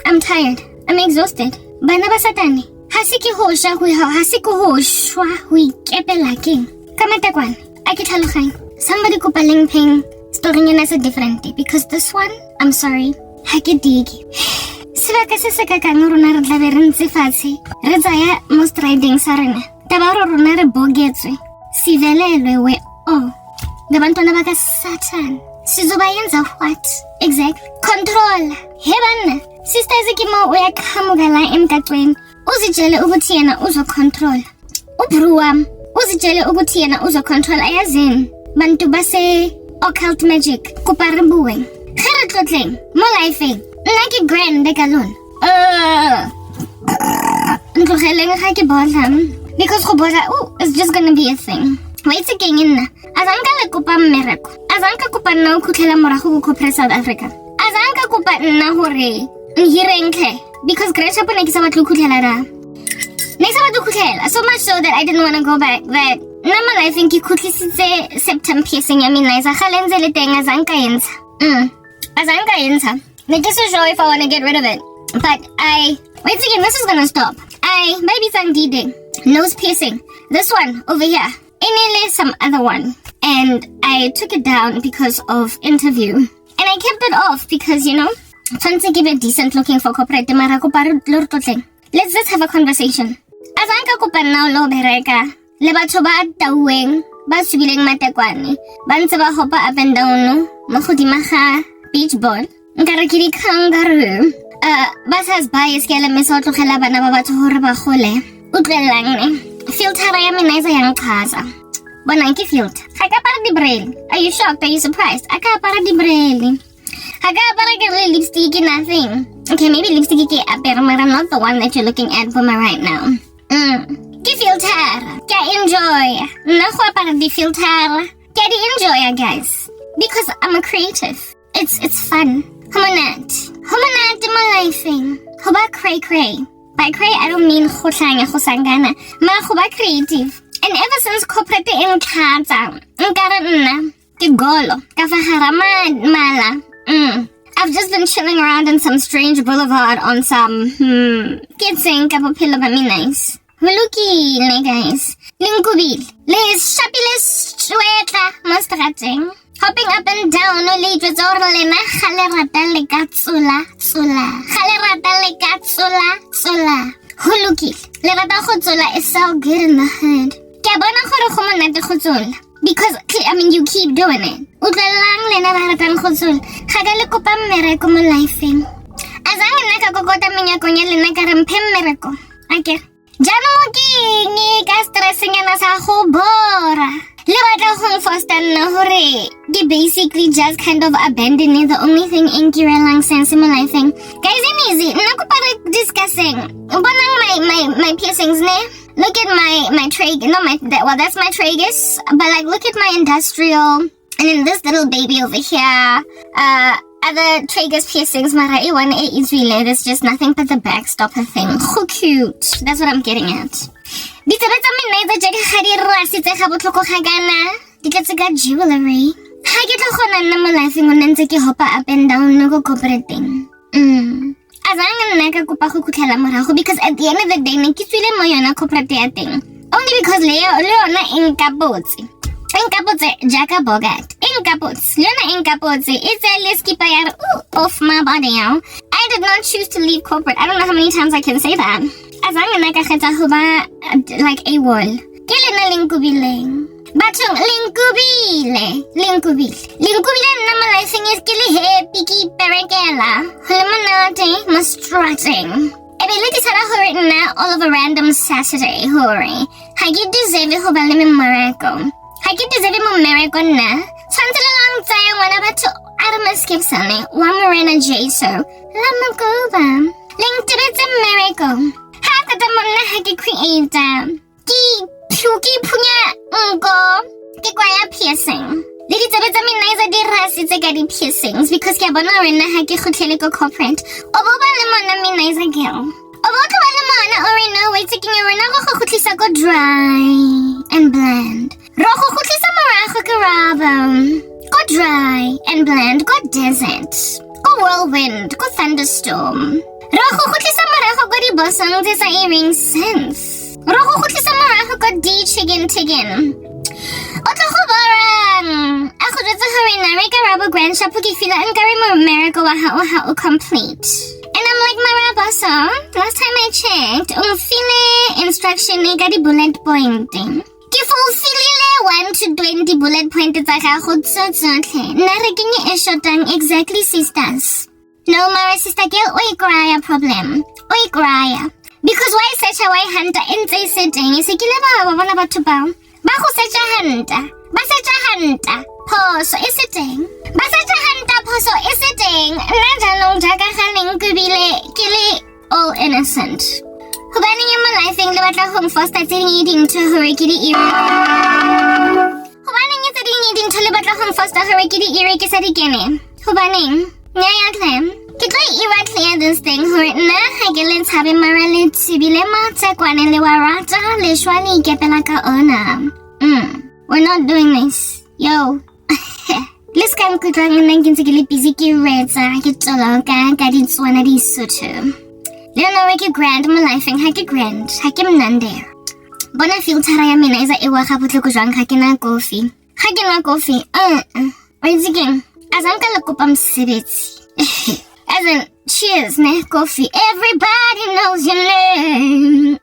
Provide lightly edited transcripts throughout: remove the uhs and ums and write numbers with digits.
I'm tired. I'm exhausted. Bana ba satane. Hasiki hosha hui ha hasiko hoshwa hui kepela king. Kamatakwan. I can tell you. Somebody ko paling ping story niya nasa different because this one, I'm sorry. Hakidigi. Sibaka sa sakakang runa radlaverin si fatsi. Rezaya most riding sarina. Tabaro runa re bogetswe. Si velelwe we oh. Gabanto na baka satan. Sizubayan za what? Exactly. Control. Heban. Sister Zikimo uya kamugala emtatwen. Uzijele ubutiena uzo control. Ubruam. Uzijele ubutiena uzo control ayazin. Bantu base occult magic. Kuparibueng. Kharatlotleng. Molifing. Like a grand degalon. Ntuheleng haki bolam. Because kubola it's just gonna be a thing. Wait again in. Azanka le kupa miracle. Azanka kupa na ukutela morahu ko South Africa. Azanka kupa na hore. Hirenke. Because Gresha po nakisabat lukutela ra. Nakisabat lukutela. So much so that I didn't want to go back. That naman I think you could listen to septum piercing. I mean, naisa khalenze le tenga azanka yensa. Azanka yensa. Like this is sure if I want to get rid of it. But wait again, this is gonna stop. Maybe some D-Day. Nose piercing. This one over here. Inile some other one. And I took it down because of interview. And I kept it off because, you know, trying to give it decent looking for corporate. Let's just have a conversation. Azanka ko pa now lo bereka. Lebatho ba taweng. Ba subileng matekwani. Bansa ba hopa up and down no. Mahudima beach ball. Nkarakiri kangaroo. Basas bias kaya mesotlo kaya ba na babato hore ba khole. Utlelang ne. Filter ya minaisa yang kaza. Bonanki filter. Haga para di braille. Are you shocked? Are you surprised? Aka para di braille. Haga para get lipstick nothing. Okay, maybe lipstick ki pero not the one that you're looking at for me right now. Ki filter. Kaya enjoy. Nakuha para di filter. Kaya di enjoy guys. Because I'm a creative. It's fun. Humanat my lifing. Huba cray. By cray, I don't mean khusangana. Ma huba creative. And ever since corporate in Kaza, Tigolo, Kafaharama Mala. I've just been chilling around in some strange boulevard on some kids saying kapapilla ba nice. Huluki guys. Linkubil. Les shapiles chueta mustrating. Hopping up and down, no lead resorle na khalerata lekatsula. Khalerata lekatsula. Huluki. Lerata khotsula is so good in the head. Kabana khoro khumonate khotsula. Because I mean you keep doing it. Utlalang lena baratan khotsul. Khagale ko pa mereko mo lifing. Azang nakakokota minya konya lena karampem mereko. Okay. Jano mo ki ka stressing na sa khobora. Lebatla hong foster na hore. They basically just kind of abandoning the only thing in Kiralang sense in my life thing. Guys, easy. Naku para discussing. Ubanang my piercings ne. Look at my trach. That's my tragus. But like, look at my industrial. And then this little baby over here. Other tragus piercings. Marai one is really. There's just nothing but the backstopper thing. So cute. That's what I'm getting at. Bita min na ito jaga harira si te kabutlo ko kagana. Dika tsaga jewelry. Hagito ko na namalafing unan ki hopa up and down no cooperating. Azangan nakakupa ko kutela maraho because at the end of the day nakiswile mo yun na cooperating. Only because Leo na inkapotsi. Inkapotsi jaka bogat. Inkapotsi. Leo na inkapotsi. It's a liski payar off my body now. I did not choose to leave corporate. I don't know how many times I can say that. Azangan nakakita huba like a wall. Kailan na lingkubiling. Batong lingkubil. Lingkubil naman I think is kili piki perekela. Halaman natin mas strutting. Ability sana hurry na all of a random Saturday hurry. Hagi deserve hubali mi miracle. Hagi deserve mo miracle na. Santala lang tayo wana ba to Aramas Gibson Wamarena Jesu. Lama ko ba? Link to it's a miracle. Hakatamo na hagi creator. Ki punya ungo. Ki kwaya piercing. Lady Tabitha Minaza di rasi tagadi piercings because Kabana Rena hagi hoteliko corporate. Oboba lemona Minaza girl. Oboka lemona orina way taking a rena hotlisa go dry and bland. Rojo hotlisa marajo Karabo. Go dry and bland, go desert. Go whirlwind, go thunderstorm. Rogo khutlisa morago go dibosong tse sa earring sense. Rogo khutlisa morago go di-chicken. O tlo go borang. A go jwetsa gore na re Karabo grand shop ke feel nkare mo America wa hao complete. And I'm like, Maraboso, last time I checked, file instruction e ka di-bullet pointing. Ke fulfillile 1 to 20 bullet points tsa gago tsotlhe. Nna re kenye e shotang exactly sisters. No, Mara sister girl, o ikraya problem. O ikraya. Because why such a way hunter entse setting is ikile ba bona batho ba. Ba go searcha hunter. Ba searcha hunter. Phoso e setting. Ba searcha hunter phoso e setting. Nna jaanong jaaka ganeng ke bile ke le all innocent. Hobaneng mo life le batla go foster tse ding to hore ke di iri. Hobaneng tse ding to le batla go foster hore ke di iri ke sa di kene. Hobaneng nya ya claim ke tlo ira clear this thing hore nna ha ke le tshabe mara le tsibile matsa kwane le wa rata le shwani ke pela ka ona. We're not doing this. Yo. Let's come quick lang nang ke le busy ke retsa ke tsola ka di tswana di sotho. Lena ke grand mo life ha ke grand ha ke mnande bona filter ya mina isa ewa ga botlhoko jwang ga ke na coffee Rizking azanka le kopa msebetsi as in cheers ne coffee everybody knows your name.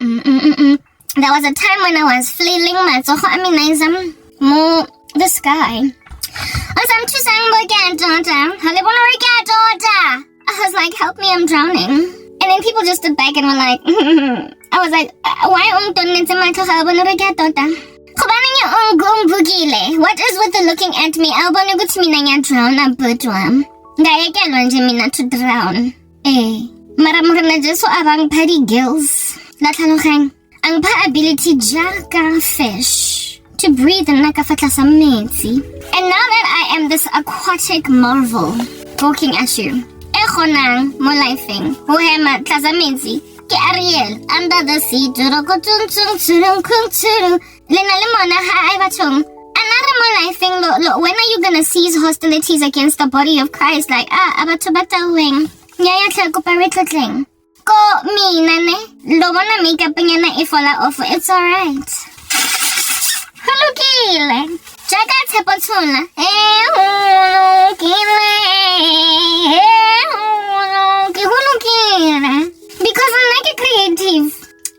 There was a time when I was flailing my tsogo aminism mo the sky asam to sang daughter I was like help me I'm drowning. And then people just stood back and were like, I was like, why don't you my what is with the looking at me? I'll drown a budwam. Gaya ke to drown. Maramurana just so abang petty gills. Latalogang ang pa ability jaka fish to breathe in nakafatlasameti. And now that I am this aquatic marvel walking at you. Ekonang mo lifing hohema tlasamenti ke Ariel under the sea lena le mona ha ai bathong another mo lifing lo when are you gonna cease hostilities against the body of Christ like abatho bataweng nyaya tlhako paretlotleng ko mina ne lo bona makeup nyana e fola off it's all right halukile jaka tshepotsona because I'm like a creative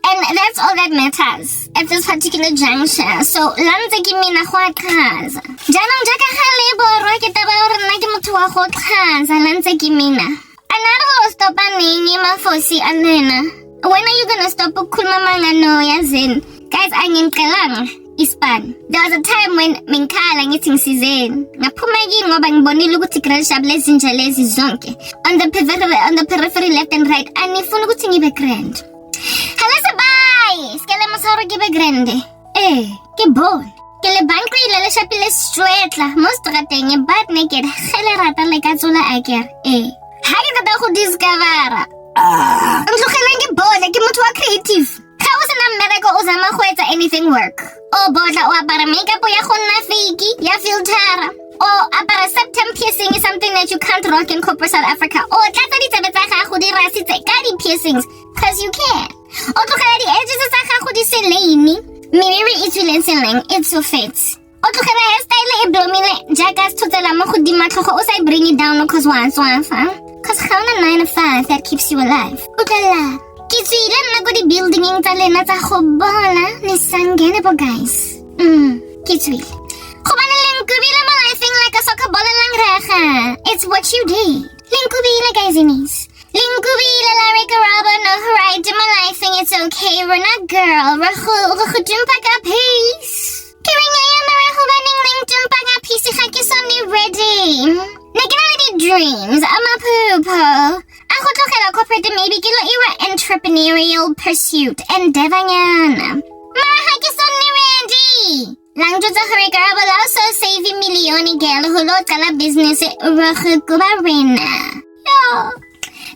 and that's all that matters at this particular juncture. So lanze ke mina go akhaza janong jaka halebo ro ke taba hore nna ke motho wa go khaza lanze ke mina anaro stop aningi mafosi anena. When are you gonna stop ukukhuluma mangano yazini guys angimqelanga ispan. There was a time when minkhala ngithi ngisizeni ngaphuma kini ngoba ngibonile ukuthi grand shop lezinja lezi zonke on the periphery left and right anifuna ukuthi ngibe grand. Halase bye skele masoro ngibe grand ke bon ke le bankri le shapile straight la most rateng but naked hele rata le ka tsola aker ha ke tata go discover ntlogela ke bon ke motho wa creative. How was an America uzama go etsa anything work? O bodla o apara makeup ya go nna fake ya filter. O apara septum piercing is something that you can't rock in corporate South Africa. O tlatsa ditsebe tsa gago di rasitse ka di piercings cause you can. O tlogela di edges tsa gago di seleni. Miriri itulenseng it's so fit. O tlogela hairstyle e blomile jaka tsotsela mo godima tlhogo o sa bring it down cause wa cause ga ona 9 to 5 that keeps you alive. Utlala ke tsile nna go di building tsa lena tsa go bona ni sangene po guys ke tsile go bana lenkubile mo lifing like a soccer ball lang raga. It's what you did lenkubile guys inis lenkubile la Karabo no right to my lifing. It's okay we're not girl go jumpa ka peace kiringa ya mara go baning link jumpa ka peace ga ke so ni ready negative dreams I'm a poo ako tlogela corporate maybe kilo ira entrepreneurial pursuit endeavor nyana mara ha ke so ni ready lang jo tsa gore Karabo la so save million girl ho lo tsala business ura go ba rena yo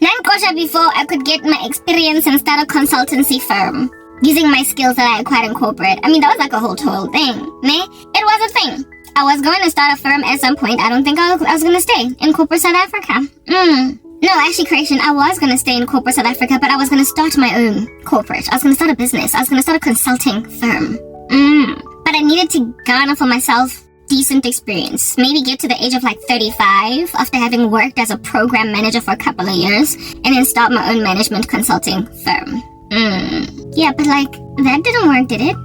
nan kosha before I could get my experience and start a consultancy firm using my skills that I acquired in corporate. I mean that was like a whole thing ne it was a thing I was going to start a firm at some point. I don't think I was going to stay in corporate South Africa. No, actually, correction. I was going to stay in corporate South Africa, but I was going to start my own corporate. I was going to start a business. I was going to start a consulting firm. But I needed to garner for myself decent experience. Maybe get to the age of like 35 after having worked as a program manager for a couple of years, and then start my own management consulting firm. Yeah, but like, that didn't work, did it?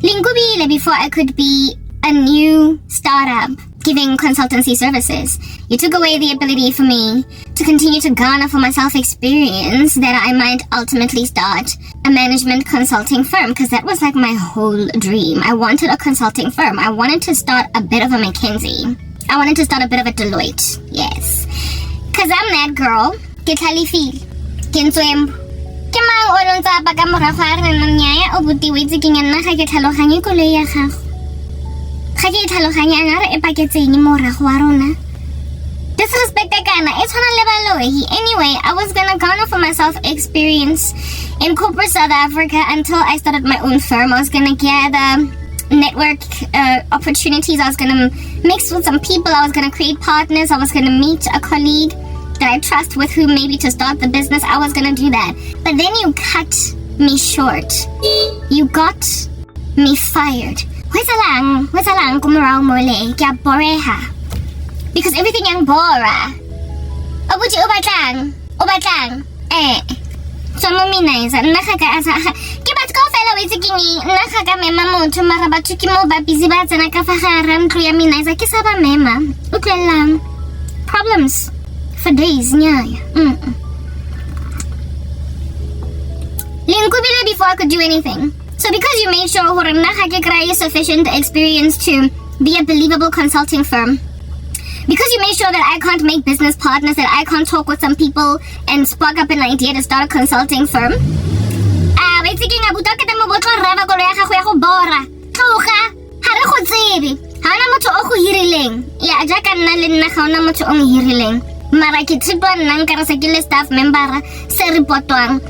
Lingubile before I could be a new startup giving consultancy services. You took away the ability for me to continue to garner for myself experience that I might ultimately start a management consulting firm, because that was like my whole dream. I wanted a consulting firm. I wanted to start a bit of a McKinsey. I wanted to start a bit of a Deloitte. Yes. Because I'm that girl. Ke tlhalefile. Ke ntswembo. Ke mang o lo ntsa ba ka morago a re nnyaya o butiwetse ke nna ga ke tlhaloganye koloi ya gago. Ga ke tlhaloganya nga re e paketseng morago wa rona. Disrespect kana e tshwana le baloyi. Anyway, I was gonna garner for myself experience in corporate South Africa until I started my own firm. I was gonna gather network opportunities. I was gonna mix with some people. I was gonna create partners. I was gonna meet a colleague that I trust with whom maybe to start the business. I was gonna do that. But then you cut me short. You got me fired. What's lang kumaraw mole kya boreha. Because everything yang bora. Obuti ubatlang. Somo minaiza nakaka asa. Ke batho kaofela wetse ke ni nakaka mema motho mara batho ke mo ba busy ba tsena ka fa gare ntlo ya minaiza ke sa ba mema. Utlwelang. Problems for days nyaya. Linkubile before I could do anything. So because you made sure hore nna ga ke kry sufficient experience to be a believable consulting firm, because you made sure that I can't make business partners, that I can't talk with some people and spark up an idea to start a consulting firm, wait thinking abuta ke mo botlo raba kolo ya gago ya go bora tloga ha re go tsebe ha na motho o go hirileng ya ja ka nna le nna ga ona motho o hirileng mara ke tsitwa nna nka re se ke le staff member se reportang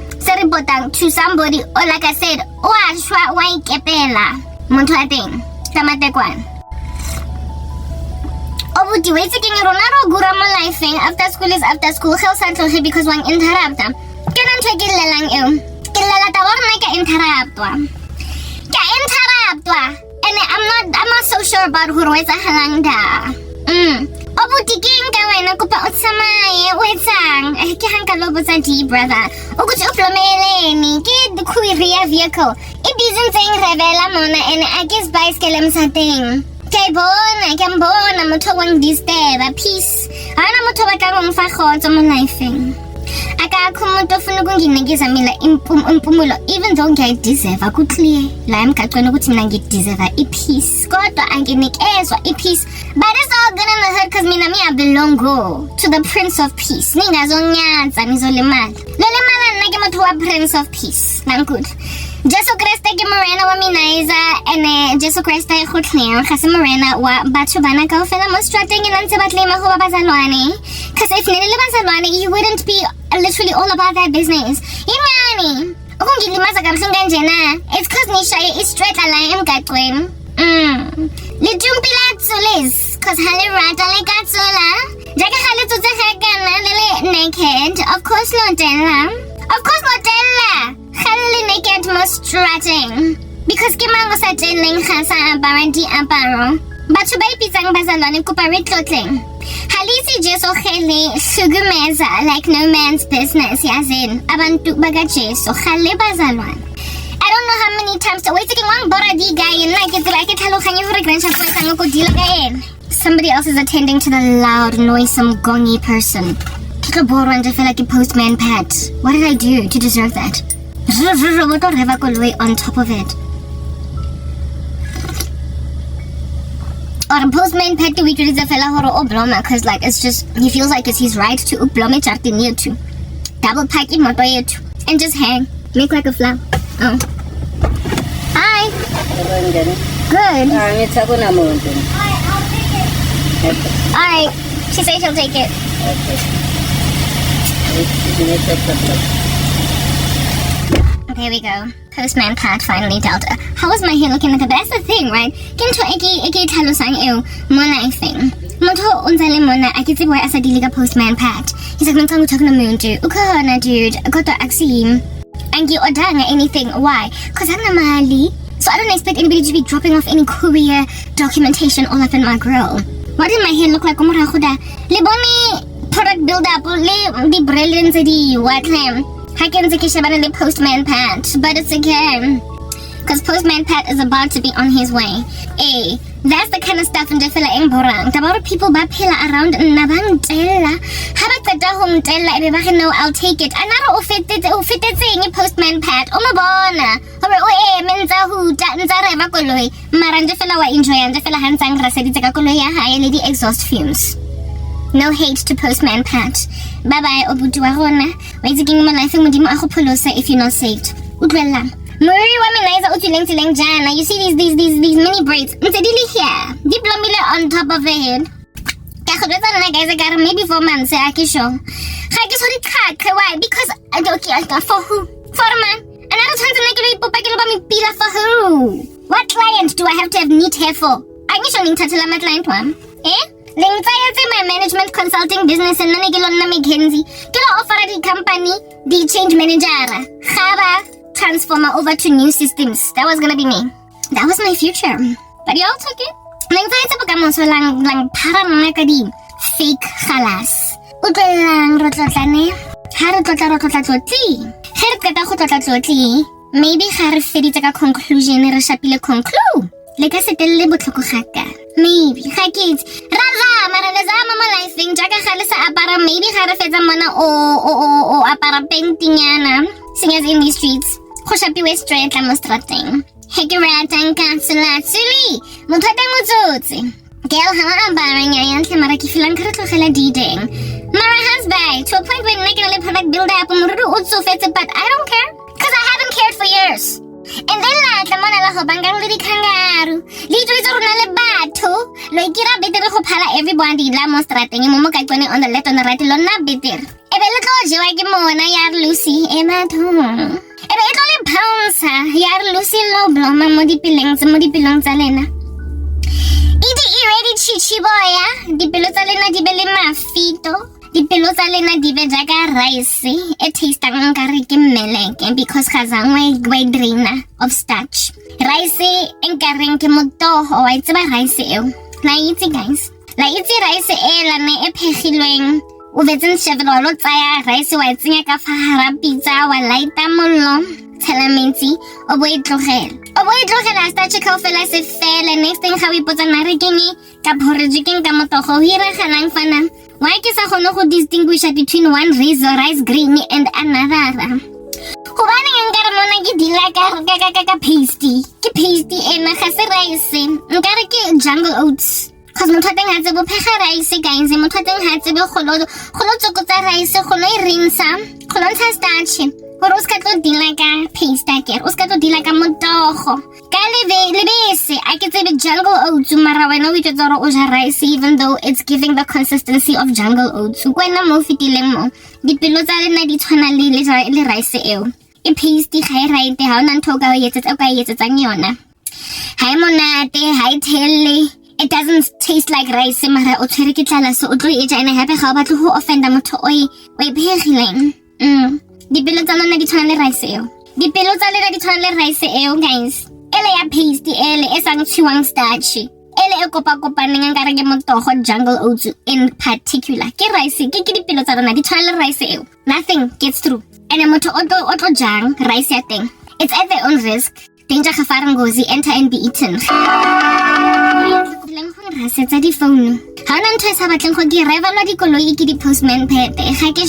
to somebody, or like I said, wa ikepela motho a teng tamatekwana obuti wait thinking rona ro gura mo life after school is after school go sa tloge because one interrupta ke na ntwe ke lelang eo ke lela ta wa rona ke interruptwa and I'm not so sure about who what's halang da obuti ke nka wena kopa o tsamaye o etsang ke hanka lo botsa di brother o go tlomeleni ke the courier vehicle e busy thing revela mona and I guess bicycle msateng ke bona motho wa ngdisteba peace ana motho ba ka ngfa khotso mo lifeng aka khumuntu ofuna ukunginikeza mina impumulo even though ngiyayideserve akuclear la emgaqweni ukuthi mina ngideserve ipeace kodwa anginikezwa ipeace but it's all good in the hood cause mina I belong to the prince of peace ningazonyanza nizolimala lolimala nna ke motho wa prince of peace good Jesu Kriste ke morena wa minaiza ene Jesu Kriste e gotleng ga se morena wa batho bana kaofela mo strateng e ntse ba tlema go ba bazalwane cause if ne le bazalwane you wouldn't be literally all about that business ingani ukungilimaza kabuhlungu njena it's cause nishaye is straight line emgaqweni lijumpila tsulis cause hale rata le katsula jaka hale tutse gakana le naked of course not della Halili naked mo strutting because ke mango sa teneng ga sa barandi aparo batho ba ipitsang bazalwane kupa re tlotleng halisi Jesu khele sugumeza like no man's business yazin abantu baga Jesu khale bazalwane I don't know how many times to wait taking one bora di guy and like it's like tlhaloganye gore grandpa go tsang go dila ka ene somebody else is attending to the loud noisome gongy person I feel like a postman pet. What did I do to deserve that? On top of it. Or a postman pet to which is a fella or obloma, because like it's just he feels like it's his right to ublome chartinir to double pack in motoyet and just hang. Make like a flower. Oh. Hi. Good. I'll take it. Alright. She said she'll take it. Okay. There we go. Postman Pat finally dealt. How was my hair looking at the best? That's the thing, right? Kinto eke talusang ew mona thing. Moto unzale mona akitsi boy asa diliga Postman Pat. He's like, "Nang talking to moon dude. Ukahana dude. Got to axim. Angi odanga anything. Why? Cause I'm mali. So I don't expect anybody to be dropping off any courier documentation all up in my grill. What did my hair look like? Umurahuda. Liboni product build up. Le the brilliance di what him. Hakenze kishabana le Postman Pat. But it's okay. Cause Postman Pat is about to be on his way. That's the kind of stuff in Jefela Emborang. The amount of people bapela around Nabang Tella. Habakadahum Tella, if I know I'll take it. Another fitted saying Postman Pat. Omabona. Menzahu, Tanzara Bakoloi. Marandefela wa enjoy and Jefela Hansang Raseditakakoya high lady exhaust fumes. No hate to Postman Pat. Bye bye, Obutuarona. Waiting my life Mudimo Ahopolosa if you're not saved. Udwella. Murray womanizer utuling jana. You see these mini braids. Mtedili here. Diplomile on top of the head. Kakhodana guys I got maybe 4 months akisho. Hagis why? Because for who? For a man. Another time to pila for who? What client do I have to have neat hair for? I need to tatila my client one. My management consulting business and nanigilon na McKinsey. Kilo offer the company the change manager. Khaba transformer over to new systems. That was gonna be me. That was my future. But y'all took it. Lang parang nakadi fake khalas. Lang rotlane. Maybe har fedita ka conclusion re shapile conclude. Le ka setelle botlhoko gaka. Maybe ga kids. Raza mara le za mama life thing jaka gale sa apara maybe ga re fetsa mona o apara painting yana. Singers in these streets. Go shapiwe straight la mo strateng. Hekiratang kansulatsuli. Mothateng motsotsi. Girl ha ambara nyayan tle mara ki filang ka re tlogela dideng. Mara has by to a point where I can product build up but I don't care. Because I haven't cared for years. And then the mona la hobangang lidi kangaru. Lito is runale bato. Loikira better ho pala everybody la mostrating momo kaikone on the left on the right lona bitter. Ebe little joagi mona yar Lucy emato. Ebe itole bounce yar Lucy low bloma modi pilong zalena. Iti ready chichi boya. Di pilozalena di bele mafito. Di pelota lena di bejaga rice taste ang kariki meleke because khazang way draina of starch. Rice ang karing ke moto o ay tsaba rice La itse guys. La itse rice la ne phegilweng o vetsen chevelo tsaya rice wa tsenya ka fa hara pizza wa laita mollo tshela metsi o bo itlogela starch ka fela se fela next thing ga o ipotsa na re kenye ka phorejeng ka motogo hira ganang fana. Why can I distinguish between one rice green and another? Hobane ngara mona ke dila ka pasty. Ke pasty ena ga se rice. Ngare ke jungle oats. Cause mothateng ha tsebo phega rice guys. Mothateng ha tsebo kholo tsokotsa rice, kholo rinsa, kholo ntsha starch. Hore o ska tlo dila ka paste ke. O ska tlo dila ka motogo. Ka lebese a ke tsebe jungle oats mara wena o itse tsoro o ja rice even though it's giving the consistency of jungle oats. Kwena mo fitileng mo. Dipelo tsa lena di tshwana le rice eo. E paste ga e right ha ona ntho ka o yetsetsang yona. Ha e monate, ha e telle. It doesn't taste like rice mara o tshwere ke tlala so o tlo e ja ene hape ga o batla go offenda motho o e phegileng. Dipelo tsa lona di tshwana le rice eo. Dipelo tsa lena di tshwana le rice eo guys. Ele ya paste ele esang chiwang starch. Ele e kopaneng ngare ke motogo jungle oats in particular. Ke rice ke dipelo tsa lona di tshwana le rice eo. Nothing gets through. And motho o tlo jang rice ya teng. It's at their own risk. Danger ga farangozi enter and be eaten. Rasetsa di phone. Ha ona ntho e sa batleng go di rival di koloi ke di Postman Pat. Ga ke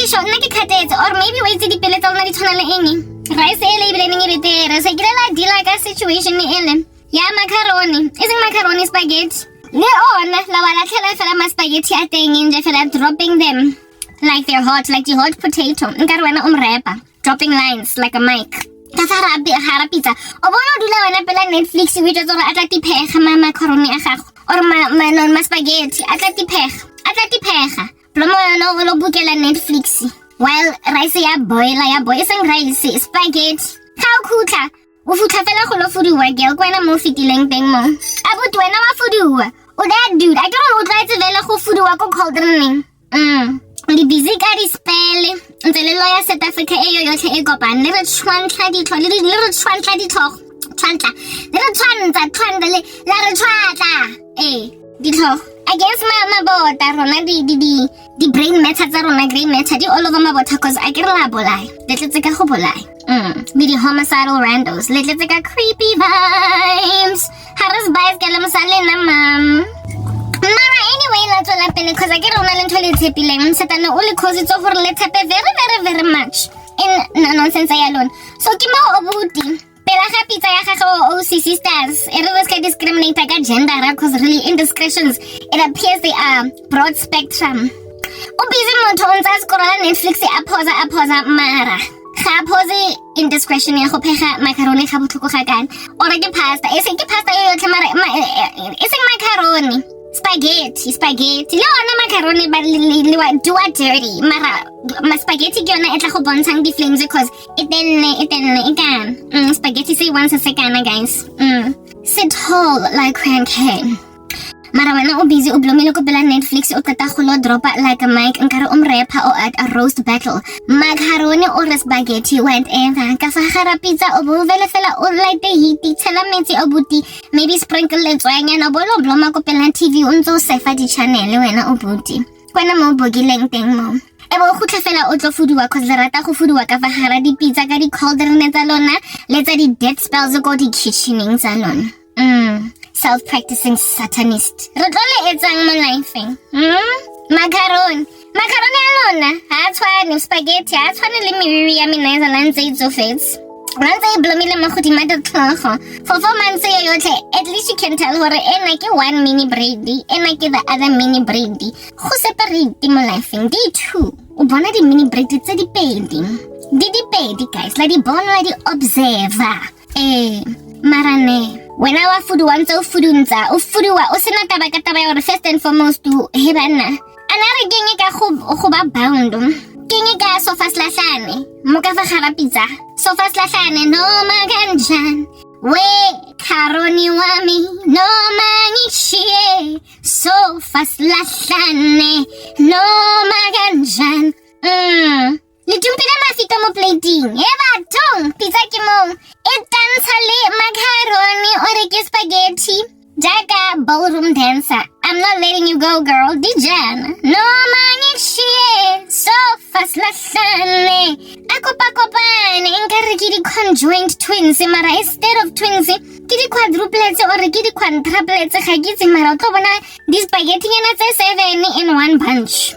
sure nna ke khatetse or maybe wa itse dipele tsa lona di tshwana le eng. Rice ele ibile neng e betere sa kirela dila ka situation ele ya macaroni isn't macaroni spaghetti le ona la wala tlhela fela ma spaghetti a teng nje fela dropping them like they're hot like the hot potato nkare wena umrepa dropping lines like a mic ka fara hara pizza o bona dula wena pela Netflix we just ora atla tipega macaroni a gago or ma spaghetti atla tipega plomo no lo bukela Netflix while rice ya boil isang rice, spaghetti. How kuta? Ufuta fela go lo fuduwa girl kwena mo fitileng teng mo. Abut wena wa fuduwa. O that dude, I don't know try to vela go fuduwa ko cauldron. Di busy ka di spell. Ntse le lawyer South Africa e yotlhe e kopane le re tshwantla di tlho le re tshwantla di tlho. Tshwantla. Le re tshwantla le la re tshwatla. Di tlho. Against mabota rona di brain matter tsa rona gray matter di all over mabota cause I get la bolai. Le tletse ka go bolai. Di homicidal randos. Le tletse ka creepy vibes. Harris buys ke le msale na mam. Mara anyway la tsola pele cause I get ona le ntho le tshepileng setana o le cause tso gore le tshepe very much in nonsense ya lona. So ke mo obuti. Pela ga pizza ya gago o sisters. It was ka discriminate ka gender cause really indiscretions it appears they are broad spectrum. O busy motho o ntse scrolla Netflix a pause mara. Ga pause indiscretion ya go phega macaroni ga botlhoko ga kana. Ora ke pasta. E se ke pasta yo yotlhe mara e se macaroni. Spaghetti. Le ona macaroni ba le do a dirty. Mara spaghetti ke yona e tla go bontshang di flames because it can. Spaghetti say once a second guys. Sit tall like crank. Mara wena o busy o blomile ko pela Netflix o qeta go lo dropa like a mic nkare o mrepa o at a roast battle. Macaroni or spaghetti whatever. Ka fa gara pizza o bo vele fela o light the heat tshela metsi o buti maybe sprinkle letswanyana bo lo bloma ko pela TV o ntse o sefa di channel wena o buti. Kwena mo bogileng teng mo. E bo go tlhefela o tlo fuduwa cause le rata go fuduwa ka fa gara di pizza ka di cauldron tsa lona le tsa di dead spells go di kitchening tsa lona. Self-practicing satanist. Re tlo le etsang mo lifeng. Macaroni alona. Ha tshwane spaghetti, ha tshwane le meriri ya mina ya lantse itsofetse. Lantse e blomile mo godimo ga tlhogo. For 4 months ya yotlhe, at least you can tell hore ena ke one mini braidi, ena ke the other mini braidi. Go separate mo lifeng di two. O bona di mini braidi tse di pedi. Di pedi guys, la di bona di observer. Marane. When our food wants to fudunza, o fuduwa, o sena taba ka taba ya first and foremost to hebana. Anare genye ka go ba bound. Genye ka sofa slahlane. Mo ka fa gara pizza. Sofa slahlane no maganjan. We karoni wami no manishie. Sofa slahlane no maganjan. Litumpila mafika mo plating. Eva tong pizza ki mo. Itansale macaroni or ke spaghetti. Jaga ballroom dancer. I'm not letting you go, girl. Dijan. No manichie. So fast lasane. Ako pakopane. Inkare ki di conjoined twins. Mara instead of twins, ki di quadruplets or ki di quadruplets. Khagitsi mara to bona this spaghetti yana 7 in one bunch.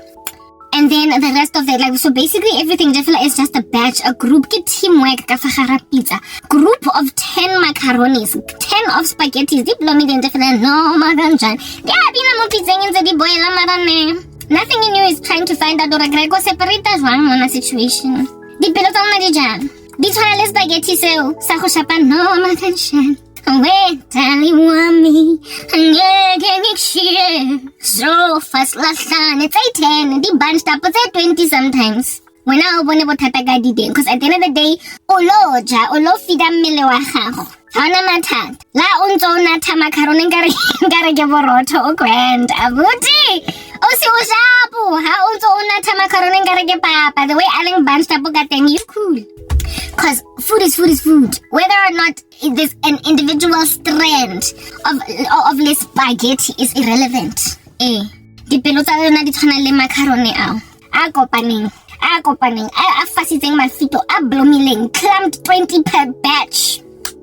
And then the rest of it, like, so basically everything is just a batch, a group, ke teamwork, ka fagara pizza. Group of 10 macaronis, 10 of spaghettis, di blomi din definitely, no, maganjan. Di abina mo pizza nginze di boila marane. Nothing in you is trying to find out, or agrego separate jwang mo na situation. Di pilotong na di jan. Di tshwana spaghetti seo, sa go shapa, no, maganjan. Wait, tally wami, so fast lashan. It's 10, di bunched up, but it's 20 sometimes. When I open about tatagadi day, because at the end of the day, olo fida mele wa gago. Haona mathata. La unzo na tamakarone ngare ke boroto o grand. Abuti. O si o shapo, ha unzo na tamakarone ngare ke papa. The way aling bunched up ka teng, you cool. Because food is food. Whether or not there's an individual strand of the spaghetti is irrelevant. Dipelo tsa lona di tshwana le macaroni ao. A kopaneng. A fasitseng mafito a blomileng. Clumped 20 per batch.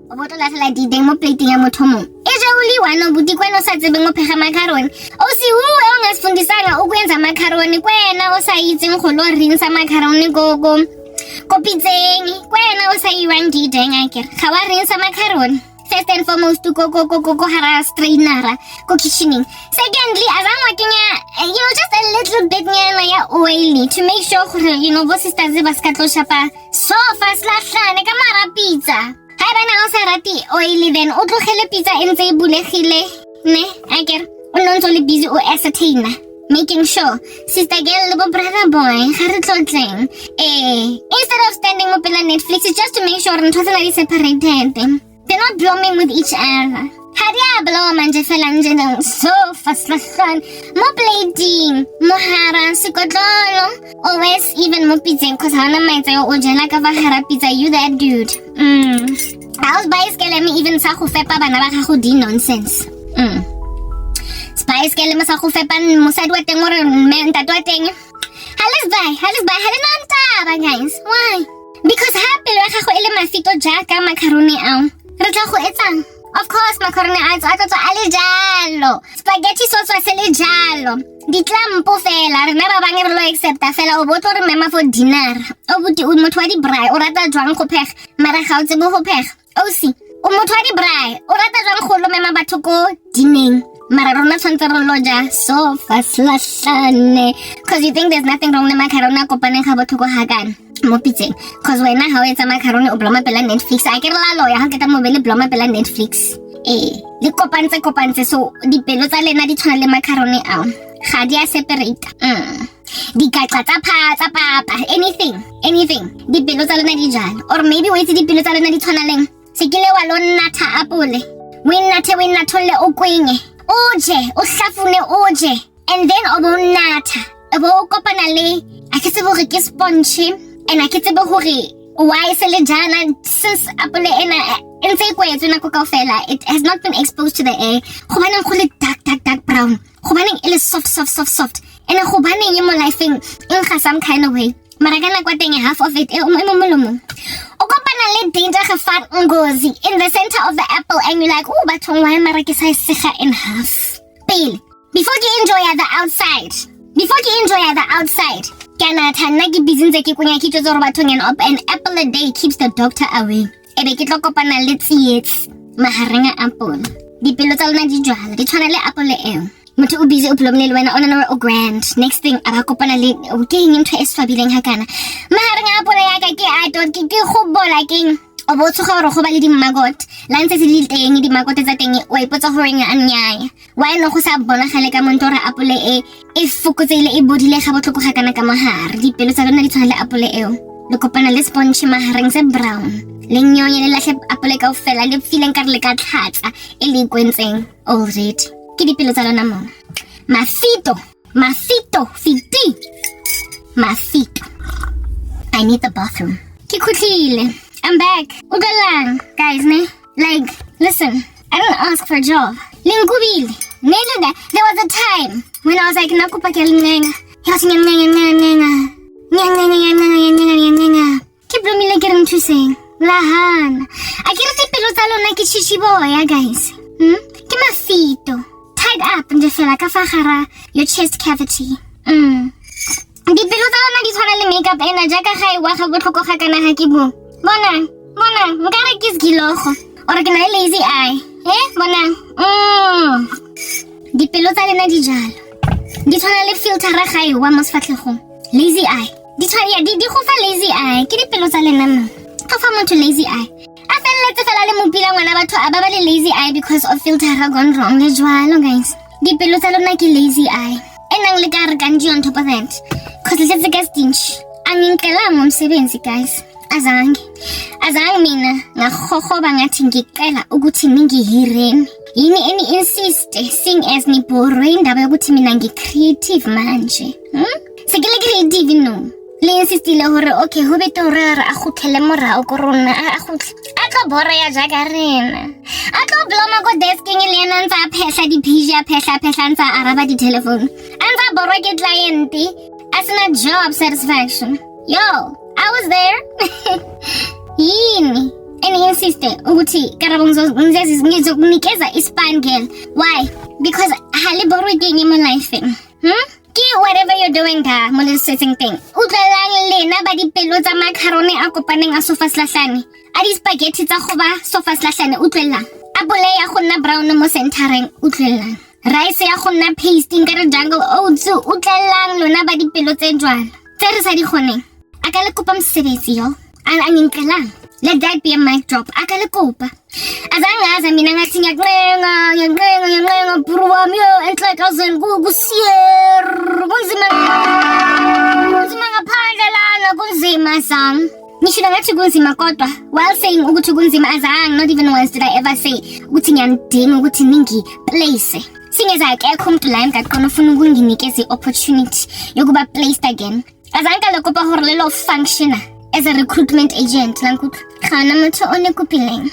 O boto la sala di deng mo plating ya motho mong. Eja uli wano buti kwena o sa tsebeng go phega macaroni. O si o ngasifundisanga ukwenza macaroni kwena o sa itseng go lo rinsa macaroni go pizzeng kwena o sa iwang di deng akere ga wa rinsa macaroni. First and foremost to go hara strainera go kitchening. Secondly, azangwa kenya just a little bit ya oily to make sure bo sisters ba ska tlo shapa so fast lahlane ka mara pizza. Ha bana o sa rati oily then o tlogele pizza e ntse e bulegile ne akere o ntse le busy o ascertain making sure sister girl le brother boy ga re tlotleng instead of standing up on Netflix it's just to make sure ntho tsena di separated. They're not blooming with each other. Karabo manje fela nje so faslashan mo plating mo hara sikotlolo always even mo pizza cause hana maitse o jela ka va hara pizza you that dude. I was bicycle me even sa go fepa bana ba gago di nonsense. Spice ke le masa go fepa mosadi wa teng gore men tata wa teng. Halis bye nanta guys. Why? Because happy wa gago ele mafito jaka macaroni ao. Re tla go etsang? Of course, macaroni a tlo a le jalo. Spaghetti sauce wa se le jalo. Ditlampo fela, re na ba bang re lo accepta fela o botho re mema for dinner. O buti o motho wa di braai, o rata jwang go phega, mara ga o tsebe go phega. O si, o motho wa di braai, o rata jwang go lo mema batho ko dineng. Mara rona tshwantse re lo ja so faslashane. Cause you think there's nothing wrong le macaroni a kopaneng ga botho go hakana. Mo pizzeng cause wena ha o etsa macaroni o bloma pela Netflix a ke re la loya ha ke ta mobile bloma pela Netflix le kopantse so dipelo tsa lena di tshwana le macaroni ao ga di a separate di katla tsa papa anything dipelo tsa lena di jalo or maybe o itse dipelo tsa lena di tshwana leng se ke le wa lo nnatha apole we natholle o kwenye oje o hlafune oje and then o bo nnatha o bo kopana le a ke tsebo re ke sponge and I kitsebe hore why sele jana since apple ena ntse kwetse nako kaofela it has not been exposed to the air go baneng go le dark brown go baneng e le soft and go baneng ye mo lifeng in ga some kind of way mara kana kwa teng half of it mo molomo o kopana le danger ge fat ngozi in the center of the apple and you like oh bathong why mara ke sa sega in half pele before you enjoy the outside Kana thana ke busy ntse ke kunya kitso tso re bathong an apple a day keeps the doctor away. Ebe ke tlo kopana le tsietsi mahareng a apple. Dipelo tsa lona di jwala di tshwana le apple eo. Motho o busy o plomile le wena o nana o grand. Next thing aba kopana le o ke eng ntho e swabileng ha kana. Mahareng a apple ya ka ke a tot ke go bola keng. O bo tsoga gore go ba le di maggot. La ntse di le teng di maggot tsa teng o ipotsa gore nga anyaya. Why no go sa bonagale ka monto re apple e fokotsele e bodile ga botlhoko ga kana ka mahare dipelo tsa lona di tshwana le apple eo le kopana le sponge mahareng se brown le nyonye le lahle apple ka ofela le feeling ka le ka tlhatsa e le kwentseng already ke dipelo tsa lona mo mafito I need the bathroom ke khutlile I'm back ugalang guys ne like listen I don't ask for a job lingubile Nela, there was a time when I was like, nakupa ke lenga. Keep blomile ke reng thuseng. Lahan. A ke re dipelo tsa lona ke shishiboya guys. Ke mafito. Tied up nje fela ka fa gara your chest cavity. Dipelo tsa lona di tshwana le makeup ena jaka ga e wa ga botlhoko ga kana ga ke bo. Bona, nkare ke sgilogo. Or ke na lazy eye. Bona. Dipelo tsa lena di jalo. Di tshwana le filter ra ga e wa mo sfatlhegong. Lazy eye. Di tshwana di go fa lazy eye. Ke dipelo tsa lena mo. Ka fa motho lazy eye. A felletse fela le mopila ngwana batho a ba le lazy eye because of filter ha gone wrong le jwalo guys. Dipelo tsa lona ke lazy eye. Enang le ka re kanji on top of that. Cause let's get stinch. Anginkela ngomsebenzi guys. Azange mina ngahohoba ngathi ngicela ukuthi ningihireni yini eni insist seeing as ni borwe indaba yokuthi mina ngicreative manje sekele creative no le insistile hore okay ho betorara a gotlhele morao go rona a tlo bora ya jagarena a tlo bloma go desking le ena ntsa phehla di phija phehla ntsa araba di telephone ntsa borwa ke client as na job satisfaction yo I was there. Yini. And he insisted ukuthi Karabo ngizokunikeza ispan girl. Why? Because haliboru ding in my life. Ki whatever you're doing da mo le setting thing. Utlalang le na ba dipelo tsa macaroni a kopaneng a sofa slahlane. A di spaghetti tsa go ba sofa slahlane utlelang. Apole ya go nna brown mo centering utlelang. Rice ya go nna pasting ka re jungle oats utlelang lona ba dipelo tse jwala. Tse re sa di kgoneng. Akala kopa msebetsi yo. Anginkelang. Let that be a mic drop. Akalakopa. Azangaza mina ngathi ngiyancenga bro wami enhlaka zengukusier. Kunzima ngaphandle lana kunzima sam. Ngisho ngathi kunzima kodwa while saying ukuthi kunzima azange not even once did I ever say ukuthi ngiyandinga ukuthi ningi place. Singeza akekho umuntu la emgaqona ufuna ukunginikeza i-opportunity yokuba placed again. Azange lokuba hore lelo functiona as a recruitment agent lankut khana motho o ne kopileng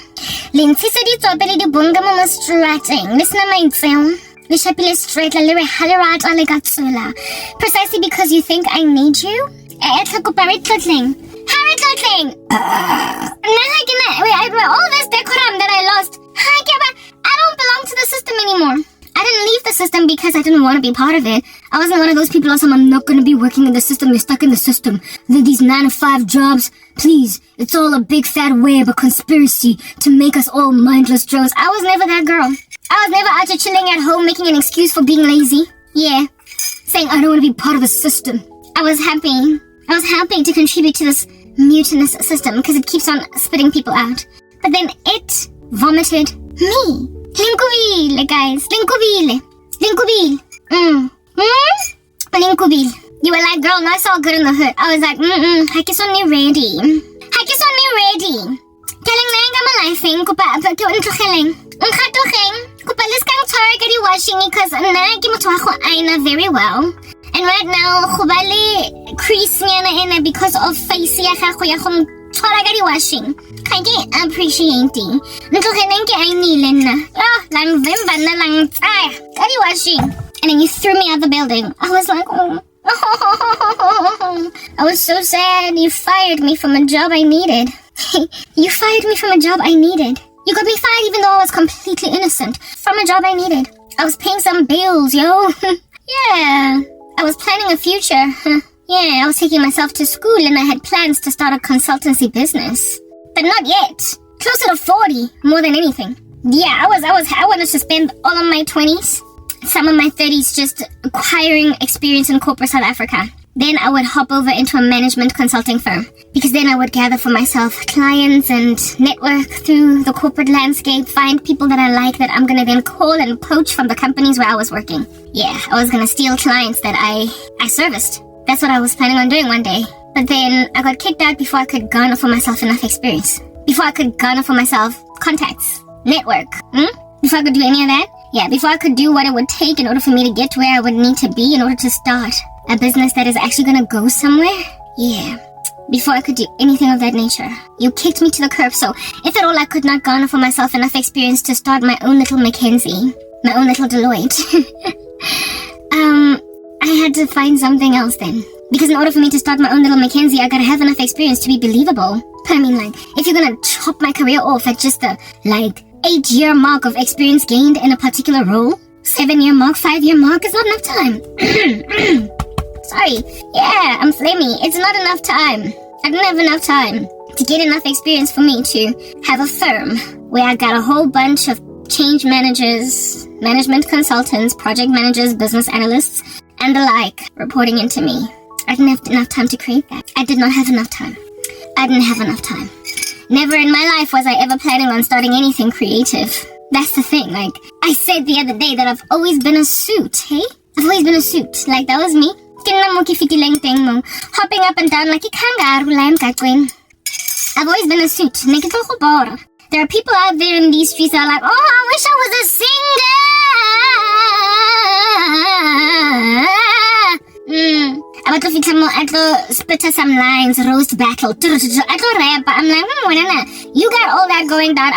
le ntshise di tsopele di bonga mo strating le sna maitseo le shapile straight le re halerata le ka tsela precisely because you think I need you etla kopa re tlotling Harry tlotling wait all this decorum that I lost I don't belong to the system anymore. I didn't leave the system because I didn't want to be part of it. I wasn't one of those people also, I'm not going to be working in the system. You're stuck in the system. These 9-to-5 jobs, please. It's all a big fat web, a conspiracy to make us all mindless drones. I was never that girl. I was never out here chilling at home making an excuse for being lazy. Yeah. Saying I don't want to be part of a system. I was happy to contribute to this mutinous system because it keeps on spitting people out. But then it vomited me. Linkuvile, guys. Linkuvile. Linkuvile. You were like, girl, not so good in the hood. I was like, Hakis on me ready. Telling nanga malifing, kupa to untuheling. Unkatuhing. Kupa liskang target washing because nagi mutuaho aina very well. And right now, kubali crease niya na because of face yakakuyahong target washing. Kaya appreciating. Ntuheneng I nilen na. Lang vimba na lang kari washing. And then you threw me out the building. I was like, oh. I was so sad. You fired me from a job I needed. You fired me from a job I needed. You got me fired even though I was completely innocent. From a job I needed. I was paying some bills, yo. Yeah. I was planning a future. Yeah, I was taking myself to school and I had plans to start a consultancy business. But not yet. Closer to 40, more than anything. Yeah, I wanted to spend all of my 20s, some of my 30s just acquiring experience in corporate South Africa. Then I would hop over into a management consulting firm. Because then I would gather for myself clients and network through the corporate landscape, find people that I like that I'm gonna then call and poach from the companies where I was working. Yeah, I was gonna steal clients that I serviced. That's what I was planning on doing one day. But then I got kicked out before I could garner for myself enough experience. Before I could garner for myself contacts, network. Before I could do any of that. Yeah, before I could do what it would take in order for me to get to where I would need to be in order to start a business that is actually gonna go somewhere. Yeah, before I could do anything of that nature. You kicked me to the curb, so if at all I could not garner for myself enough experience to start my own little Mackenzie, my own little Deloitte, I had to find something else then. Because in order for me to start my own little Mackenzie, I gotta have enough experience to be believable. But I mean, like, if you're gonna chop my career off at just the, 8-year mark of experience gained in a particular role, 7-year mark, 5-year mark is not enough time. Sorry. Yeah, I'm flaming. It's not enough time. I didn't have enough time to get enough experience for me to have a firm where I got a whole bunch of change managers, management consultants, project managers, business analysts, and the like reporting into me. I didn't have enough time to create that. I did not have enough time. I didn't have enough time. Never in my life was I ever planning on starting anything creative. That's the thing. I said the other day that I've always been a suit, hey? I've always been a suit. That was me. Hopping up and down like a kangaroo. I've always been a suit. There are people out there in these streets that are like, oh, I wish I was a singer. I to fix I spit some lines, roast battle. I rap. I'm like, you got all that going down.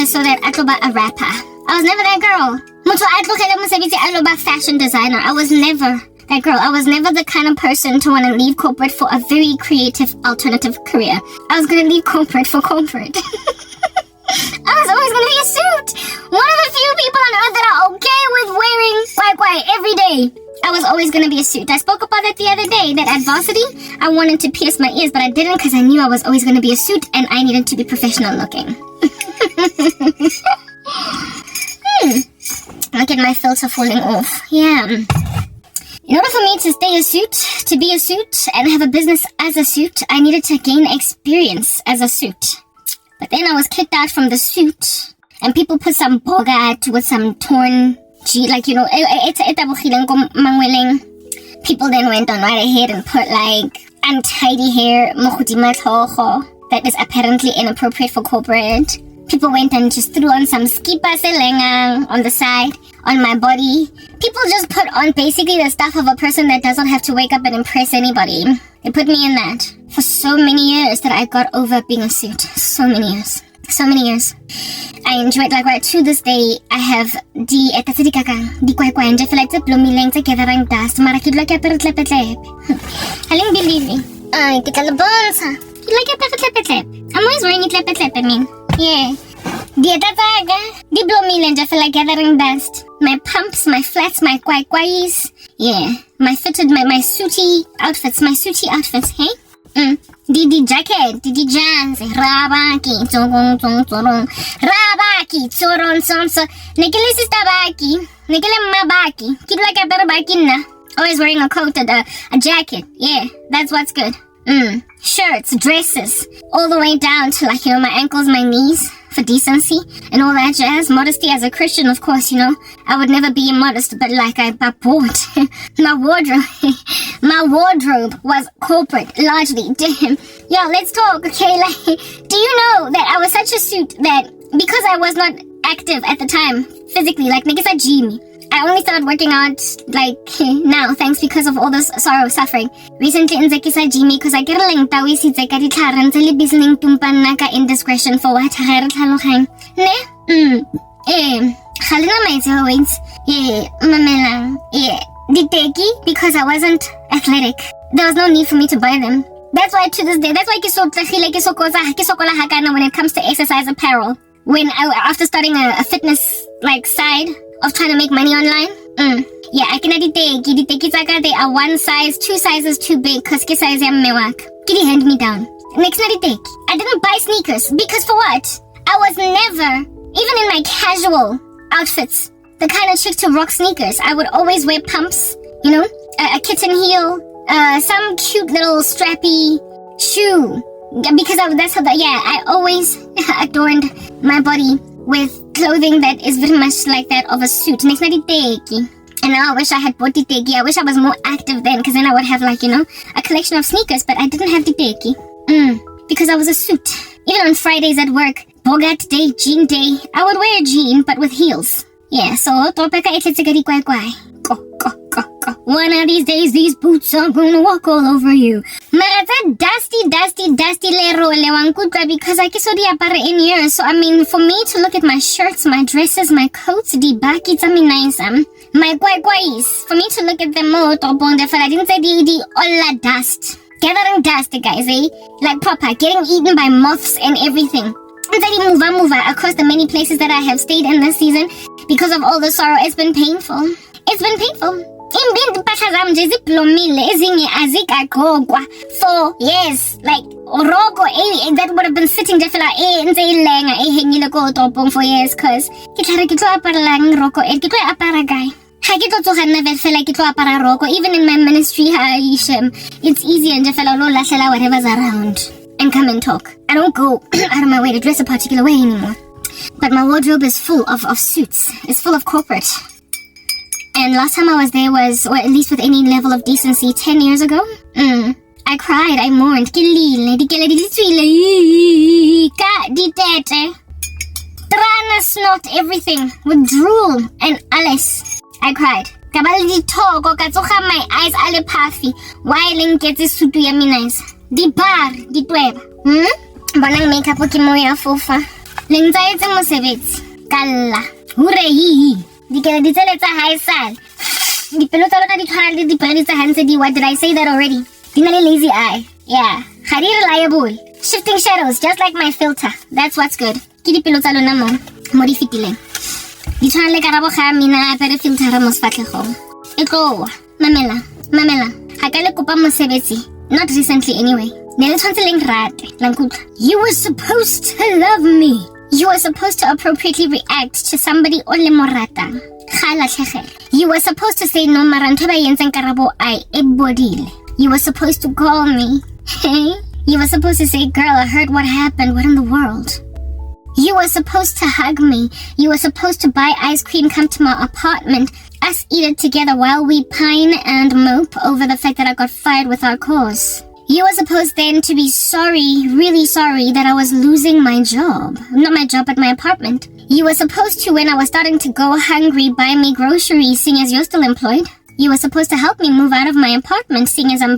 So that I a rapper. I was never that girl. I was fashion designer. I was never that girl. I was never the kind of person to want to leave corporate for a very creative alternative career. I was going to leave corporate for corporate. I was always going to be a suit. One of the few people on earth that are okay with wearing white every day. I was always going to be a suit. I spoke about it the other day, that at varsity, I wanted to pierce my ears, but I didn't because I knew I was always going to be a suit and I needed to be professional looking. Look at my filter falling off. Yeah. In order for me to stay a suit, to be a suit, and have a business as a suit, I needed to gain experience as a suit. But then I was kicked out from the suit, and people put some bogat with some torn, like, you know, people then went on right ahead and put like untidy hair, that is apparently inappropriate for corporate. People went and just threw on some skipa selengang on the side, on my body. People just put on basically the stuff of a person that doesn't have to wake up and impress anybody. They put me in that for so many years that I got over being a suit. So many years. I enjoyed, like, right to this day, I have di kwai nje feel like the blomileng tse gathering dust. Mara ke dula ke apere tlepe. Haling believe me. Ke tla le bontsha. Ke dula ke apere tlepe. I'm always wearing it tlepe, I mean. Yeah. Di blomileng nje feel like gathering dust. My pumps, my flats, my kwais. Yeah. My suity outfits, hey? Di jacket, di jans, rabaki, nekele sistabaki, nekele mabaki, keep like a better baki na. Always wearing a coat and a jacket. Yeah, that's what's good. Shirts, dresses, all the way down to, like, you know, my ankles, my knees, for decency and all that jazz. Modesty as a Christian, of course, you know, I would never be immodest, but like I bought my wardrobe was corporate, largely. Damn. Yo, let's talk, okay? Like, do you know that I was such a suit that because I was not active at the time, physically, like, niggas at Jimmy, I only started working out, like, now, thanks because of all this sorrow, suffering. Recently, in Zekisa Jimmy, because I get a link, tawi si Zekari Taran, Zeli Bisling Tumpan Naka indiscretion for what I had. Ne? Halina Maizio wins. Yeah, Mamela. Yeah. Diteki, because I wasn't athletic. There was no need for me to buy them. That's why to this day, that's why when it comes to exercise apparel. When after starting a fitness, like, side of trying to make money online, yeah, I can diteki. They are 1 size, 2 sizes too big, cause ke size ya mewak. Kidi hand me down. Next diteki. I didn't buy sneakers, because for what? I was never, even in my casual outfits, the kind of chick to rock sneakers. I would always wear pumps, you know, a kitten heel, some cute little strappy shoe, because that's how I always adorned my body with clothing that is very much like that of a suit. Next diteki. And now I wish I had bought diteki. I wish I was more active then, because then I would have, like, you know, a collection of sneakers, but I didn't have diteki. Because I was a suit. Even on Fridays at work, Bogat day, jean day, I would wear a jean, but with heels. Yeah, so topeka etletsekari kwai. One of these days, these boots are gonna walk all over you. Marata dusty lero lewankutla, because I kiso di apare in years. So I mean, for me to look at my shirts, my dresses, my coats, di baki tami nice, my kwais, for me to look at them more topong de fala didn't say di all dust. Gathering dust, guys, eh? Like proper, getting eaten by moths and everything. And then move across the many places that I have stayed in this season because of all the sorrow. It's been painful. So, yes, like, Oroko, that would have been sitting there for like, for years, cause, even in my ministry, it's easy and whatever's around, and come and talk. I don't go out of my way to dress a particular way anymore. But my wardrobe is full of suits. It's full of corporate. And last time I was there was, or at least with any level of decency, 10 years ago. I cried, I mourned. Trana snot everything with drool and alles. I cried. My eyes alle puffy. While gets this suit to yummy nice. Di bar, di tweb. Banang makeup o kimoya fofa. Lengzai tse mosebetsi. Kalla. Hooray. Di kela di tsele tsa high sal. Di pelo tsa lona di tshwana le di pelo tsa hanse di. What did I say that already? Di na le lazy eye. Yeah. Ga di reliable. Shifting shadows just like my filter. That's what's good. Ke di pelo tsa lona mo di fitileng. Di tshwana le Karabo ga mina apere filter mo sfatlhegong. E tloa. Mamela. Ga ka le kopa mosebetsi. Not recently anyway. You were supposed to love me. You were supposed to appropriately react to somebody o le morata. You were supposed to say no, Marantoba Yensen Karabo, I ebodile. You were supposed to call me. Hey? You were supposed to say, girl, I heard what happened. What in the world? You were supposed to hug me. You were supposed to buy ice cream, come to my apartment, us eat it together while we pine and mope over the fact that I got fired without cause. You were supposed then to be sorry, really sorry, that I was losing my job. Not my job, but my apartment. You were supposed to, when I was starting to go hungry, buy me groceries, seeing as you're still employed. You were supposed to help me move out of my apartment, seeing as I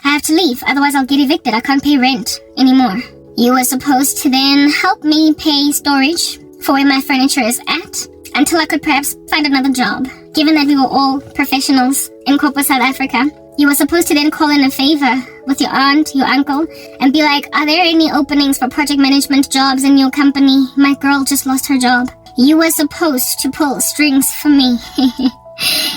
have to leave, otherwise I'll get evicted. I can't pay rent anymore. You were supposed to then help me pay storage for where my furniture is at, until I could perhaps find another job. Given that we were all professionals in corporate South Africa, you were supposed to then call in a favor with your aunt, your uncle, and be like, are there any openings for project management jobs in your company? My girl just lost her job. You were supposed to pull strings for me.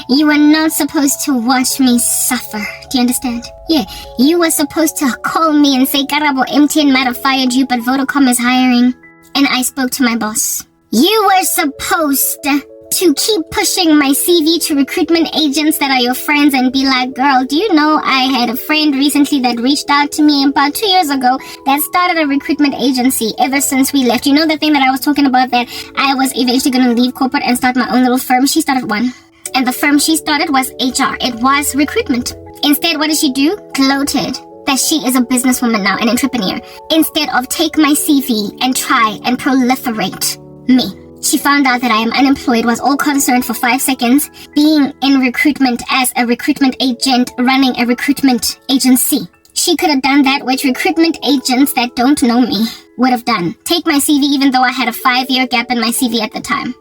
You were not supposed to watch me suffer. Do you understand? Yeah, you were supposed to call me and say, Karabo, MTN might have fired you, but Vodacom is hiring. And I spoke to my boss. You were supposed to keep pushing my CV to recruitment agents that are your friends and be like, girl, do you know I had a friend recently that reached out to me about 2 years ago that started a recruitment agency ever since we left. You know the thing that I was talking about, that I was eventually going to leave corporate and start my own little firm? She started one. And the firm she started was HR. It was recruitment. Instead, what did she do? Gloated that she is a businesswoman now, an entrepreneur. Instead of take my CV and try and proliferate me. She found out that I am unemployed, was all concerned for 5 seconds, being in recruitment as a recruitment agent, running a recruitment agency. She could have done that which recruitment agents that don't know me would have done. Take my CV, even though I had a 5-year gap in my CV at the time.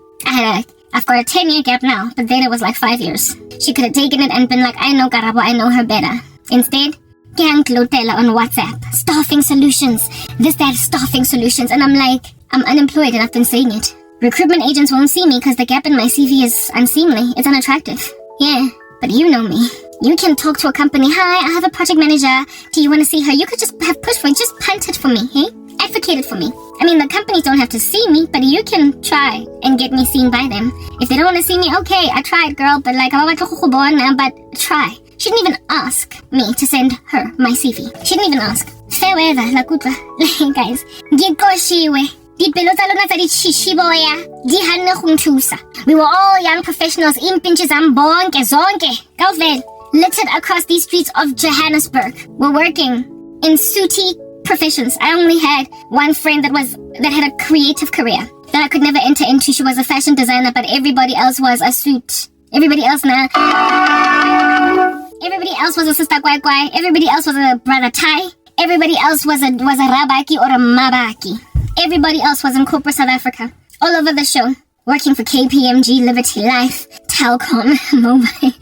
I've got a 10-year gap now, but then it was like 5 years. She could have taken it and been like, I know Karabo, I know her better. Instead, gang Glotella on WhatsApp, staffing solutions, this, that, staffing solutions. And I'm like, I'm unemployed and I've been saying it. Recruitment agents won't see me because the gap in my CV is unseemly. It's unattractive. Yeah, but you know me. You can talk to a company, hi, I have a project manager. Do you want to see her? You could just have pushed for it, just punt it for me, hey? Advocate it for me. I mean, the companies don't have to see me, but you can try and get me seen by them. If they don't want to see me, okay, I tried, girl, but like, but try. She didn't even ask me to send her my CV. She didn't even ask. Fair weather, la kutwa. Guys, gikoshiwe. We were all young professionals, littered across these streets of Johannesburg. We're working in sooty professions. I only had one friend that had a creative career that I could never enter into. She was a fashion designer, but everybody else was a suit. Everybody else was a sister kwai kwai. Everybody else was a brother tie. Everybody else was a rabaki or a mabaki. Everybody else was in corporate South Africa. All over the show. Working for KPMG, Liberty Life, Telkom, Mobile.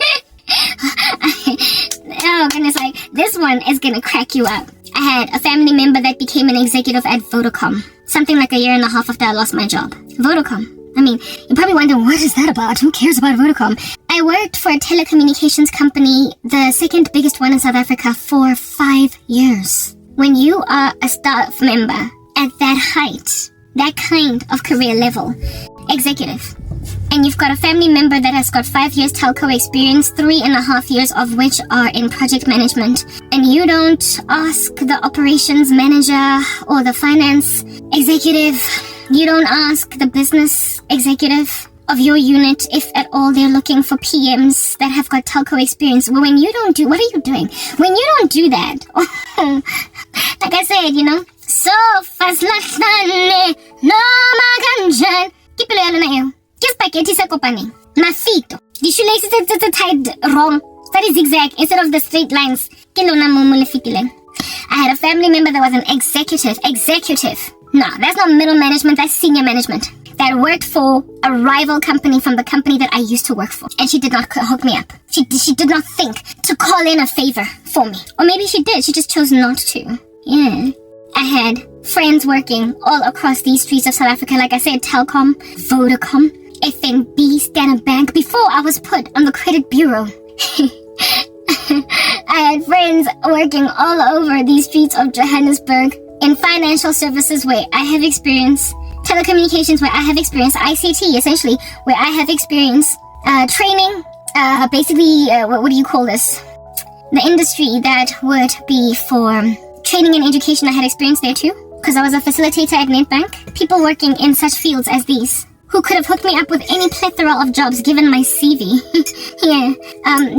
Oh goodness, like, this one is gonna crack you up. I had a family member that became an executive at Vodacom. Something like 1.5 years after I lost my job. Vodacom. I mean, you're probably wondering, what is that about? Who cares about Vodacom? I worked for a telecommunications company, the second biggest one in South Africa, for 5 years. When you are a staff member at that height, that kind of career level, executive, and you've got a family member that has got 5 years telco experience, 3.5 years of which are in project management, and you don't ask the operations manager or the finance executive, you don't ask the business executive of your unit if at all they're looking for PMs that have got telco experience. Well, when you don't do, what are you doing? When you don't do that, like I said, you know, so fast lahlane no maganjan kipelo yana na eo ke spaghetti se kopaneng mafito the shoelaces are tied wrong, that is zigzag instead of the straight lines ke lona mo le fitileng. I had a family member that was an executive. No, that's not middle management, that's senior management, that worked for a rival company from the company that I used to work for. And she did not hook me up. She did not think to call in a favor for me. Or maybe she did, she just chose not to. Yeah. I had friends working all across these streets of South Africa. Like I said, Telkom, Vodacom, FNB, Standard Bank, before I was put on the credit bureau. I had friends working all over these streets of Johannesburg in financial services where I have experience, telecommunications where I have experience, ICT essentially where I have experience, training, basically, what do you call this? The industry that would be for training and education. I had experience there too, because I was a facilitator at Nedbank. People working in such fields as these, who could have hooked me up with any plethora of jobs given my CV. Yeah,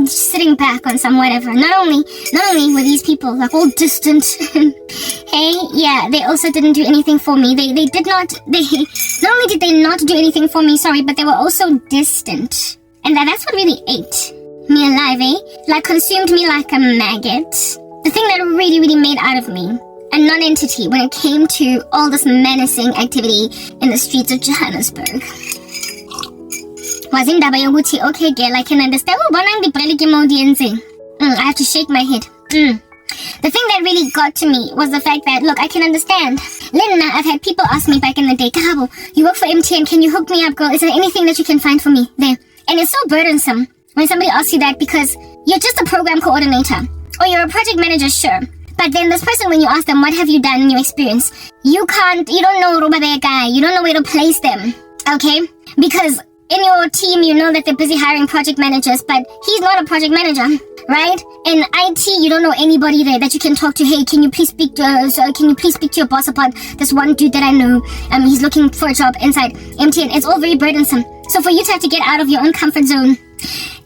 sitting back on some whatever. Not only were these people like all distant, hey, yeah, they also didn't do anything for me. They not only did they not do anything for me, sorry, but they were also distant. And that's what really ate me alive, like consumed me like a maggot. The thing that really, really made out of me a non-entity when it came to all this menacing activity in the streets of Johannesburg. Was in Dabayoguti, okay, girl, I can understand. I have to shake my head. The thing that really got to me was the fact that, look, I can understand. Lena, I've had people ask me back in the day, Karabo, you work for MTN, can you hook me up, girl? Is there anything that you can find for me there? And it's so burdensome when somebody asks you that, because you're just a program coordinator or you're a project manager, sure. But then this person, when you ask them, what have you done in your experience? You don't know guy. You don't know where to place them, okay? Because in your team, you know that they're busy hiring project managers, but he's not a project manager, right? In IT, you don't know anybody there that you can talk to. Hey, can you please speak to your boss about this one dude that I know? He's looking for a job inside MTN. It's all very burdensome. So for you to have to get out of your own comfort zone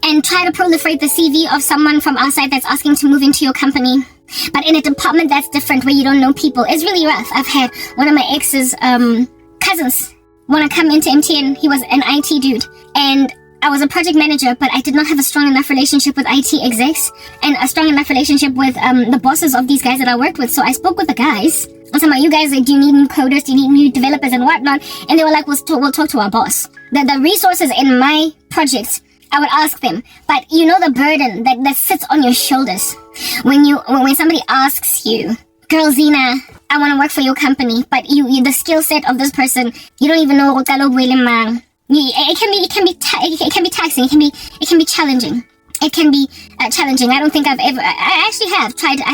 and try to proliferate the CV of someone from outside that's asking to move into your company, but in a department that's different where you don't know people, is really rough. I've had one of my ex's cousins want to come into MTN. He was an IT dude, and I was a project manager, but I did not have a strong enough relationship with IT execs and a strong enough relationship with the bosses of these guys that I worked with. So I spoke with the guys. I was like, you guys, do you need new coders? Do you need new developers and whatnot? And they were like, we'll talk to our boss. The resources in my projects, I would ask them. But you know the burden that sits on your shoulders when somebody asks you, girl Zina, I want to work for your company, but you the skill set of this person, you don't even know. It can be taxing. It can be challenging. It can be challenging. I don't think I actually have tried. I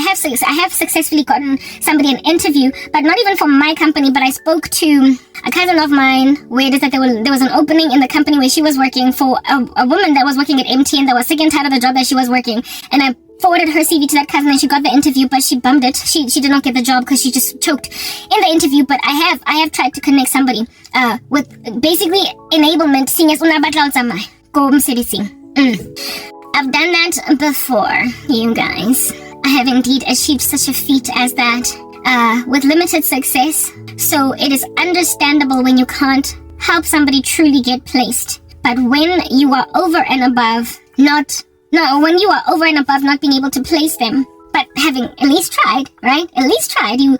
have successfully gotten somebody an interview, but not even for my company, but I spoke to a cousin of mine where it is that there was an opening in the company where she was working for a woman that was working at MTN that was sick and tired of the job that she was working, and I forwarded her CV to that cousin and she got the interview, but she bummed it. She did not get the job because she just choked in the interview. But I have tried to connect somebody with basically enablement. I've done that before, you guys. I have indeed achieved such a feat as that with limited success. So it is understandable when you can't help somebody truly get placed. But when you are over and above not being able to place them, but having at least tried, right? At least tried. You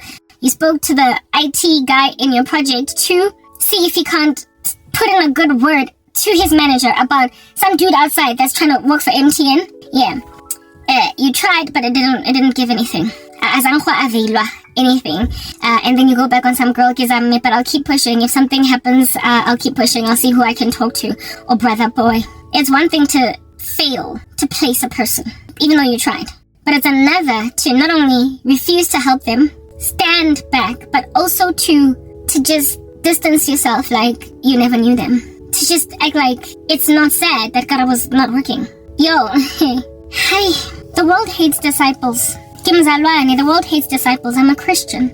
spoke to the IT guy in your project to see if he can't put in a good word to his manager about some dude outside that's trying to work for MTN. Yeah. You tried, but it didn't give anything. Anything. And then you go back on some girl gizame, but I'll keep pushing. If something happens, I'll keep pushing. I'll see who I can talk to. Oh, brother boy. It's one thing to fail to place a person, even though you tried. But it's another to not only refuse to help them, stand back, but also to just distance yourself like you never knew them. To just act like it's not sad that Karabo was not working. Yo, hi. The world hates disciples. The world hates disciples. I'm a Christian.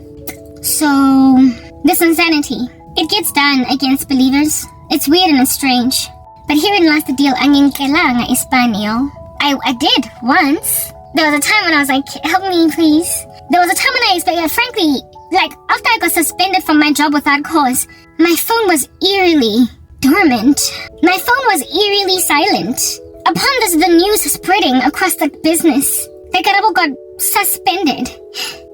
So, this insanity, it gets done against believers. It's weird and it's strange. But herein lies the deal. Angin kailangan Espanol. I did once. There was a time when I was like, help me please. There was a time when I expected, frankly, like after I got suspended from my job without cause, my phone was eerily dormant. My phone was eerily silent. Upon this, the news spreading across the business that Karabo got suspended.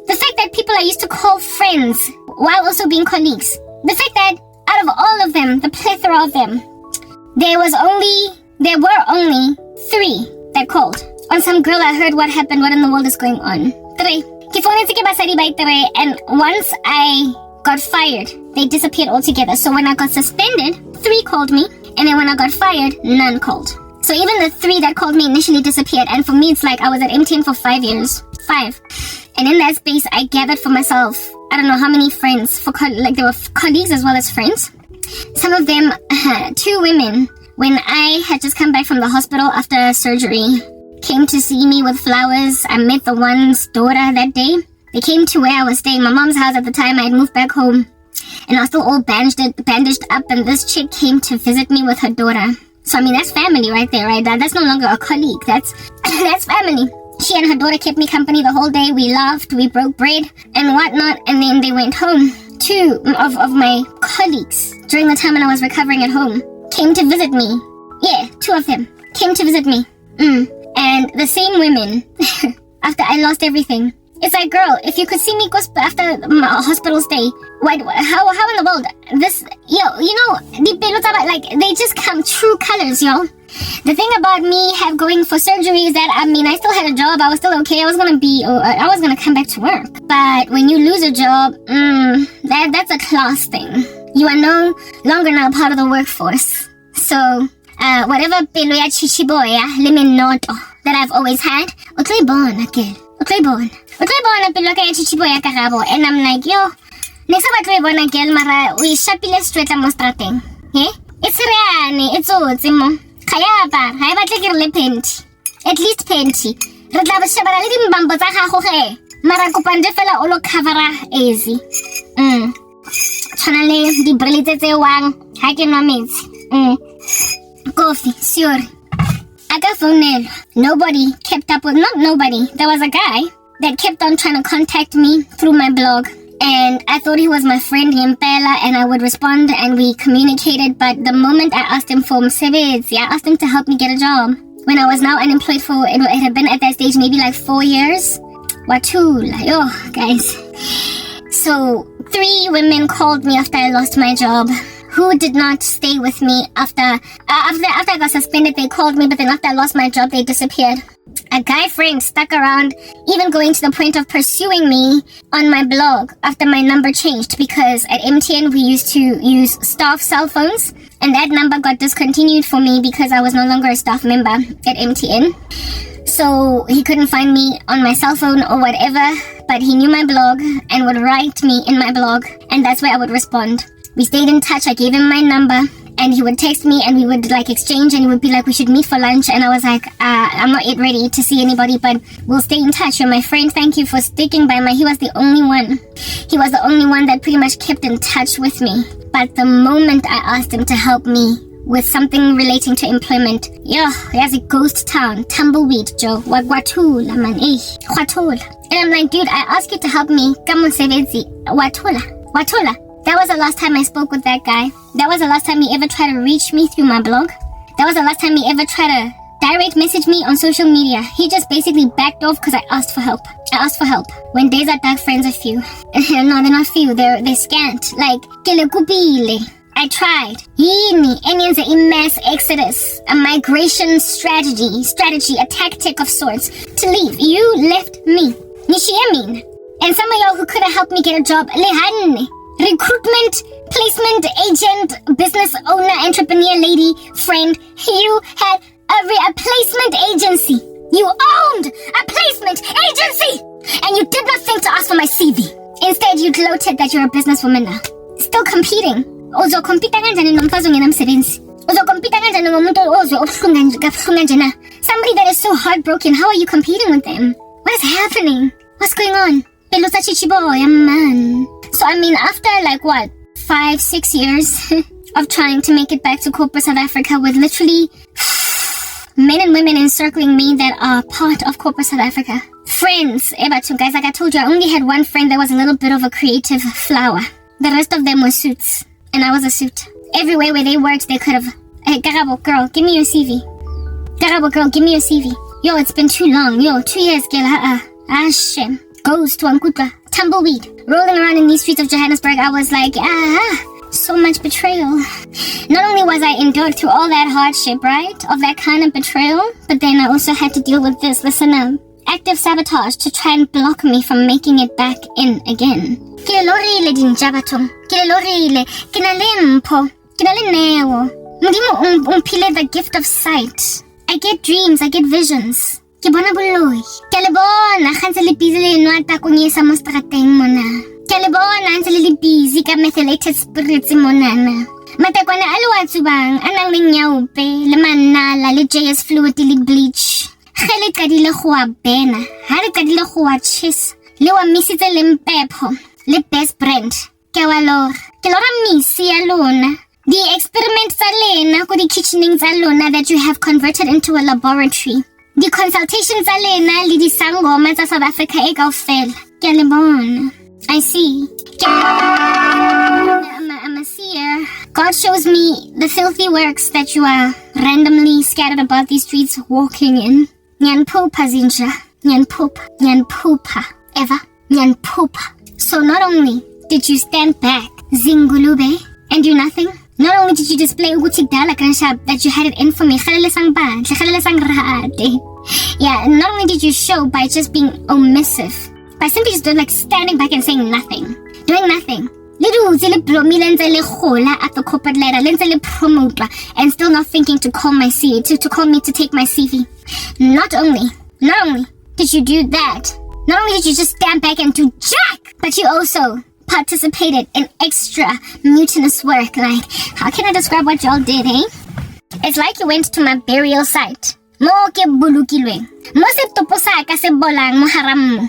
The fact that people I used to call friends while also being colleagues. The fact that out of all of them, the plethora of them, there were only 3 that called. On some girl I heard what happened, what in the world is going on. 3. And once I got fired, they disappeared altogether. So when I got suspended, 3 called me, and then when I got fired, none called. So even the 3 that called me initially disappeared, and for me it's like I was at MTN for 5 years. 5. And in that space, I gathered for myself, I don't know how many friends, there were colleagues as well as friends. Some of them, 2 women when I had just come back from the hospital after surgery, came to see me with flowers. I met the one's daughter that day. They came to where I was staying, my mom's house at the time. I had moved back home, and I was still all bandaged up, and this chick came to visit me with her daughter. So, I mean, that's family right there, right? That's no longer a colleague. That's family. She and her daughter kept me company the whole day. We laughed, we broke bread and whatnot, and then they went home. Two of my colleagues, during the time when I was recovering at home, came to visit me. Yeah, two of them came to visit me. And the same women, after I lost everything, it's like, girl, if you could see me after my hospital stay, how in the world? Like, they just come true colors, yo. The thing about me going for surgery is that, I mean, I still had a job. I was still okay. I was gonna come back to work. But when you lose a job, that's a class thing. You are no longer now part of the workforce. So, whatever pelo ya chichiboya, lemenoto that I've always had, utloy bon, again. Utloy bon pelo ya chichiboya Karabo. And I'm like, yo, next time utloy bon again, mara, we shapile straight amostrating. Eh? It's reane, it's mo. Kaya ba, hai batle ke re penti. At least penti. Re tla ba shebana le dimbambo tsa gago ge. Mara kopande fela o lo covera easy. Tshwana le di breletse tse wang ha ke nwa metsi. Coffee, sure. I got phone. Nobody kept up with, not nobody. There was a guy that kept on trying to contact me through my blog. And I thought he was my friend Impela, and I would respond, and we communicated. But the moment I asked him for msebenzi, I asked him to help me get a job. When I was now unemployed for, it had been at that stage maybe like 4 years. Watula, yo, guys. So 3 women called me after I lost my job, who did not stay with me after I got suspended. They called me, but then after I lost my job, they disappeared. A guy friend stuck around, even going to the point of pursuing me on my blog after my number changed, because at MTN we used to use staff cell phones, and that number got discontinued for me because I was no longer a staff member at MTN. So he couldn't find me on my cell phone or whatever, but he knew my blog and would write me in my blog, and that's where I would respond. We stayed in touch. I gave him my number, and he would text me, and we would like exchange, and he would be like, we should meet for lunch. And I was like, I'm not yet ready to see anybody, but we'll stay in touch. You're my friend. Thank you for sticking by he was the only one. He was the only one that pretty much kept in touch with me. But the moment I asked him to help me with something relating to employment, there's a ghost town, tumbleweed, Joe. Watula, man, Watula. And I'm like, dude, I asked you to help me. Come on, Sevezi. Watula. That was the last time I spoke with that guy. That was the last time he ever tried to reach me through my blog. That was the last time he ever tried to direct message me on social media. He just basically backed off because I asked for help. When days are dark, friends are few. No, they're not few. They're scant. Like, I tried. It's a mass exodus, a migration strategy, a tactic of sorts to leave. You left me. Nishiamin. And some of y'all who could have helped me get a job, lehanne. Recruitment, placement, agent, business owner, entrepreneur, lady, friend. You had a placement agency. You owned a placement agency! And you did not think to ask for my CV. Instead, you gloated that you're a businesswoman now. Still competing. Uzokompita kanjani nomfazi ongenamsebenzi? Uzokompita kanjani nomuntu ozwe obuhlungu kanje na? Somebody that is so heartbroken, how are you competing with them? What is happening? What's going on? Pelusa chichiboya, man. So, I mean, after 5-6 years of trying to make it back to corporate South Africa with literally men and women encircling me that are part of corporate South Africa. Friends, guys, like I told you, I only had one friend that was a little bit of a creative flower. The rest of them were suits, and I was a suit. Everywhere where they worked, they could have, hey, Karabo, girl, give me your CV. Karabo, girl, give me your CV. Yo, it's been too long. 2 years, girl, shame. Ghost, Wankutla, tumbleweed. Rolling around in these streets of Johannesburg, I was like, so much betrayal. Not only was I endured through all that hardship, right, of that kind of betrayal, but then I also had to deal with this, listen up, active sabotage to try and block me from making it back in again. Kilelorile dinjabato, kilelorile, kinalempo, kinalenewo. Mudimo umpile the gift of sight. I get dreams, I get visions. Ke bona boloi. Ke le bona gantse le busy le nwa takonyesa mo strateng mona. Ke le bona ntse le busy ka methylated spirits monana. Matekwane a le wa tsubang a nang le nyaupe le manala le JS fluid le bleach. Ge le qadile go wa bena, ha le qadile go wa cheese, le wa misitse le mpepho, le best brand. Ke wa lora. Ke lora misi ya lona. The experiments tsa lena ko di kitchening tsa lona that you have converted into a laboratory. The consultations tsa lena le di sangoma tsa South Africa e kaofela. Ke a le bona. I see. I'm a seer. God shows me the filthy works that you are randomly scattered about these streets walking in. Nyanpupa zinja. Nyanpupa. Eva. Nyanpupa. So not only did you stand back, Zingulube, and do nothing, not only did you display that you had it in for me, yeah, not only did you show by just being omissive, by simply just like standing back and saying nothing, doing nothing. At the corporate ladder, and still not thinking to call my CV, to call me to take my CV. Not only did you do that, not only did you just stand back and do jack, but you also participated in extra mutinous work. Like, how can I describe what y'all did, eh? It's like you went to my burial site. Mo ke bulukilweng. Mo se topo sa ka se bolang mo haram mo.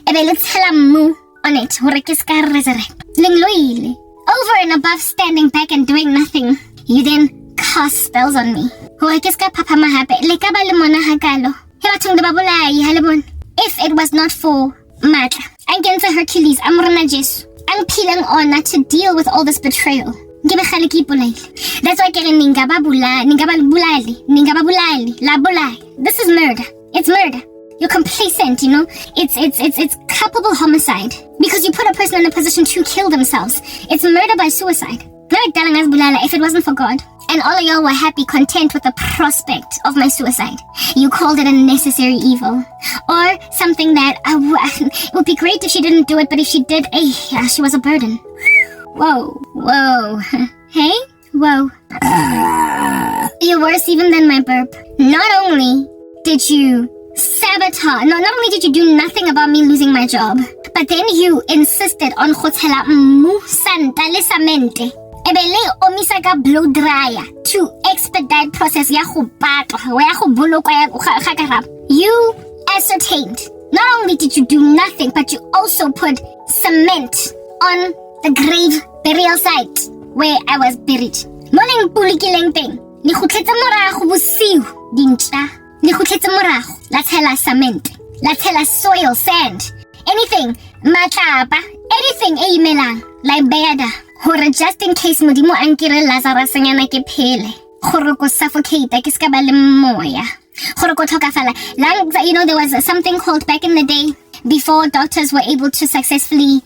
Ebe le tshela mo on it hore ke ska resurrect. Lengloile. Over and above standing back and doing nothing, you then cast spells on me. Hore ke ska phapama hape. Le ka ba le mona hakalo. He bathong le ba bolai ha le bona. If it was not for Matla, against Hercules, Amrana Jesu, I'm peeling on to deal with all this betrayal. That's why this is murder. It's murder. You're complacent, you know. It's culpable homicide because you put a person in a position to kill themselves. It's murder by suicide. If it wasn't for God. And all of y'all were happy, content with the prospect of my suicide. You called it a necessary evil. Or something that it would be great if she didn't do it, but if she did, she was a burden. Whoa. Hey? Whoa. You're worse even than my burp. Not only did you sabotage, not only did you do nothing about me losing my job, but then you insisted on khotela musanta le samente. Ebele omisaka blow dryer to expedite process ya go patwa ya go bolokwa ya ga Karabo. You ascertained. Not only did you do nothing, but you also put cement on the grave burial site where I was buried. Moleng pulikileng teng. Ni khutletse morago bosiu dintsha. Ni khutletse morago. La tshela cement. La tshela soil, sand. Anything. Matlapa. Anything e imelang. Like beda. Hore just in case modimo ankire Lazarus nyana ke phele. Hore ko suffocate ke ska ba le moya. Hore ko tlhokafala. You know, there was something called back in the day before doctors were able to successfully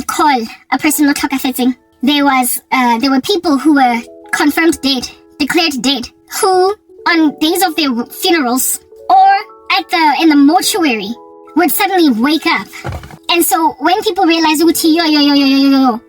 call a person not tlhokafetseng. There were people who were confirmed dead, declared dead, who on days of their funerals or in the mortuary would suddenly wake up. And so when people realize,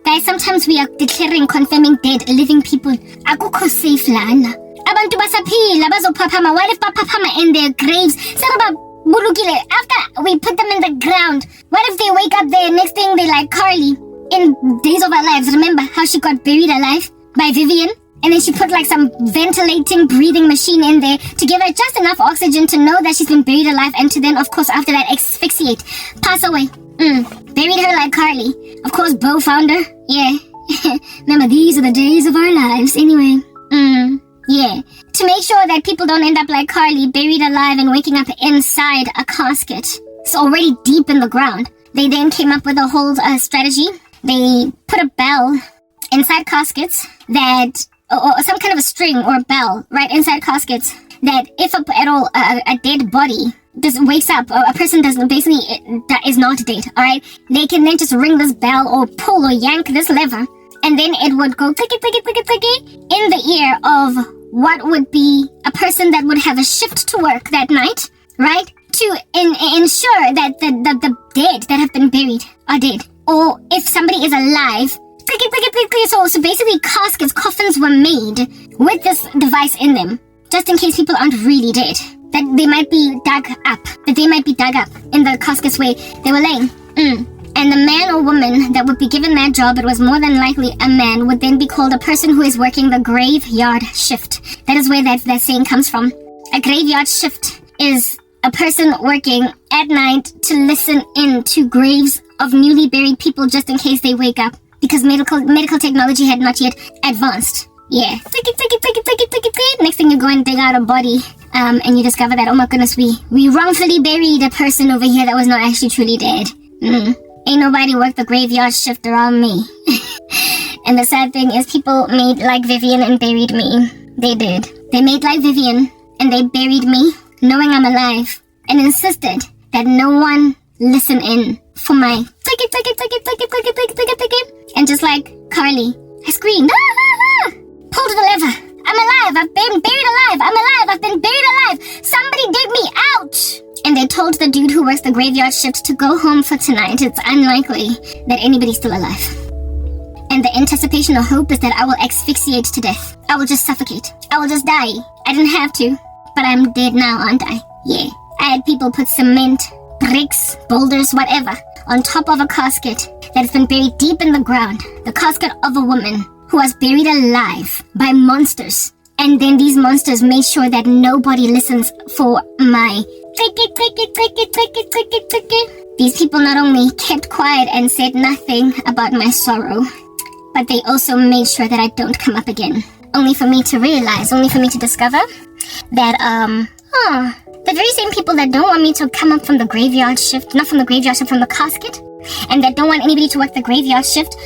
guys, sometimes we are declaring, confirming dead, living people. Akukho safe lana. Abantu basaphila bazophapama. What if baphapama in their graves? After we put them in the ground, what if they wake up there, next thing they like Carly in Days of Our Lives? Remember how she got buried alive by Vivian? And then she put like some ventilating breathing machine in there to give her just enough oxygen to know that she's been buried alive, and to then, of course, after that, asphyxiate, pass away. Buried her like Carly. Of course, Bo found her. Yeah. Remember, these are the days of our lives. Anyway. Yeah. To make sure that people don't end up like Carly, buried alive and waking up inside a casket. It's already deep in the ground. They then came up with a whole strategy. They put a bell inside caskets that, or some kind of a string or a bell right inside caskets, that if a dead body just wakes up, a person that is not dead, alright, they can then just ring this bell or pull or yank this lever, and then it would go clicky, clicky, clicky, clicky in the ear of what would be a person that would have a shift to work that night, right? To ensure that the dead that have been buried are dead. Or if somebody is alive, clicky, clicky, clicky. So basically coffins were made with this device in them, just in case people aren't really dead. That they might be dug up in the caskets where they were laying. And And the man or woman that would be given that job, it was more than likely a man, would then be called a person who is working the graveyard shift. That is where that saying comes from. A graveyard shift is a person working at night to listen in to graves of newly buried people just in case they wake up, because medical technology had not yet advanced. Yeah. Next thing you go and dig out a body, and you discover that, oh my goodness, we wrongfully buried a person over here that was not actually truly dead. Ain't nobody worked the graveyard shift around me. And the sad thing is, people made like Vivian and buried me. They did. They made like Vivian and they buried me, knowing I'm alive, and insisted that no one listen in for my and just like Carly, I screamed, ah! Pulled the lever. I'm alive. I've been buried alive. I'm alive. I've been buried alive. Somebody dig me out. And they told the dude who works the graveyard shift to go home for tonight. It's unlikely that anybody's still alive. And the anticipation or hope is that I will asphyxiate to death. I will just suffocate. I will just die. I didn't have to, but I'm dead now, aren't I? Yeah. I had people put cement, bricks, boulders, whatever, on top of a casket that has been buried deep in the ground. The casket of a woman who was buried alive by monsters. And then these monsters made sure that nobody listens for my These people not only kept quiet and said nothing about my sorrow, but they also made sure that I don't come up again. Only for me to realize, only for me to discover that, the very same people that don't want me to come up from the graveyard shift, not from the graveyard shift, from the casket, and that don't want anybody to work the graveyard shift,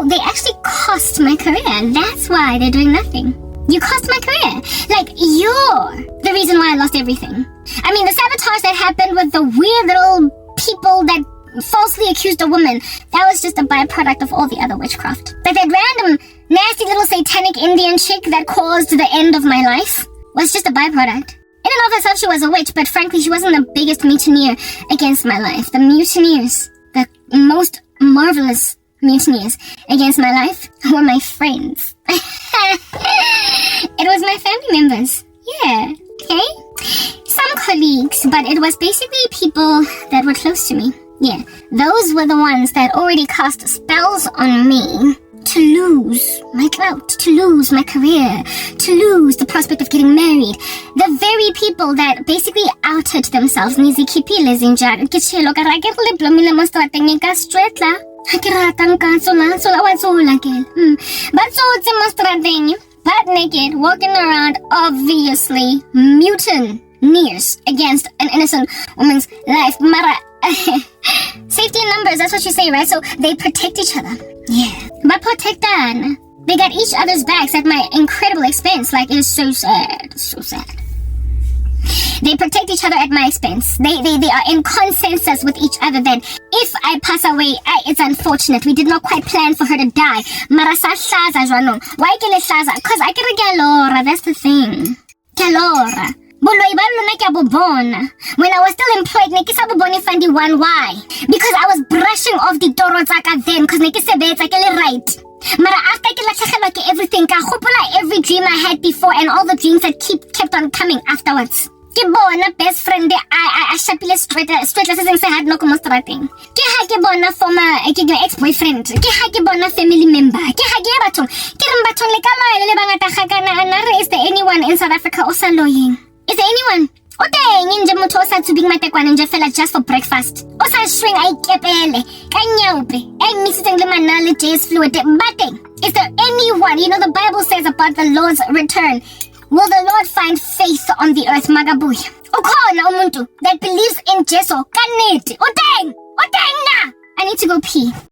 they actually cost my career. That's why they're doing nothing. You cost my career. Like, you're the reason why I lost everything. I mean, the sabotage that happened with the weird little people that falsely accused a woman, that was just a byproduct of all the other witchcraft. But that random, nasty little satanic Indian chick that caused the end of my life was just a byproduct. In and of herself, she was a witch, but frankly, she wasn't the biggest mutineer against my life. The mutineers, the most marvelous mutineers against my life, were my friends. It was my family members. Yeah, okay? Some colleagues, but it was basically people that were close to me. Yeah, those were the ones that already cast spells on me to lose my clout, to lose my career, to lose the prospect of getting married. The very people that basically outed themselves. Nizikipile zinjari. Kichelo karakele blomile mostratengeka stretla. Hakiratang kasola sola wasola kel. But so it's mostrateng. Butt naked, walking around, obviously mutineers against an innocent woman's life. Mara. Safety in numbers, that's what you say, right? So they protect each other. Yeah. But protectan. They got each other's backs at my incredible expense. Like, it is so sad. So sad. They protect each other at my expense. They are in consensus with each other that if I pass away, it's unfortunate. We did not quite plan for her to die. Marasa hlaza jwanong. Why kele hlaza? Because I can galora. That's the thing. Galora. When I was still employed, why? Because I was brushing off the dorozaka then, because right. Mara after everything, every dream I had before and all the dreams that kept on coming afterwards. Ke bona best friend I shapile straight se had no como strating. Ke ha ke bona former ex-boyfriend. Ke ha ke bona family member. Ke ha ke batho. Ke re batho le ka le bangata gakana. Is there anyone in South Africa o sa loying? Is there anyone? O teng nje motho o sa tsubing matekwane nje fela just for breakfast. O sa swing a ikepele. Ka nyaupe. E missing le manale J's fluid. Bateng. Is there anyone? You know the Bible says about the Lord's return. Will the Lord find faith on the earth, Magabuy? Ukhona umuntu that believes in Jesu kaneti. O teng na. I need to go pee.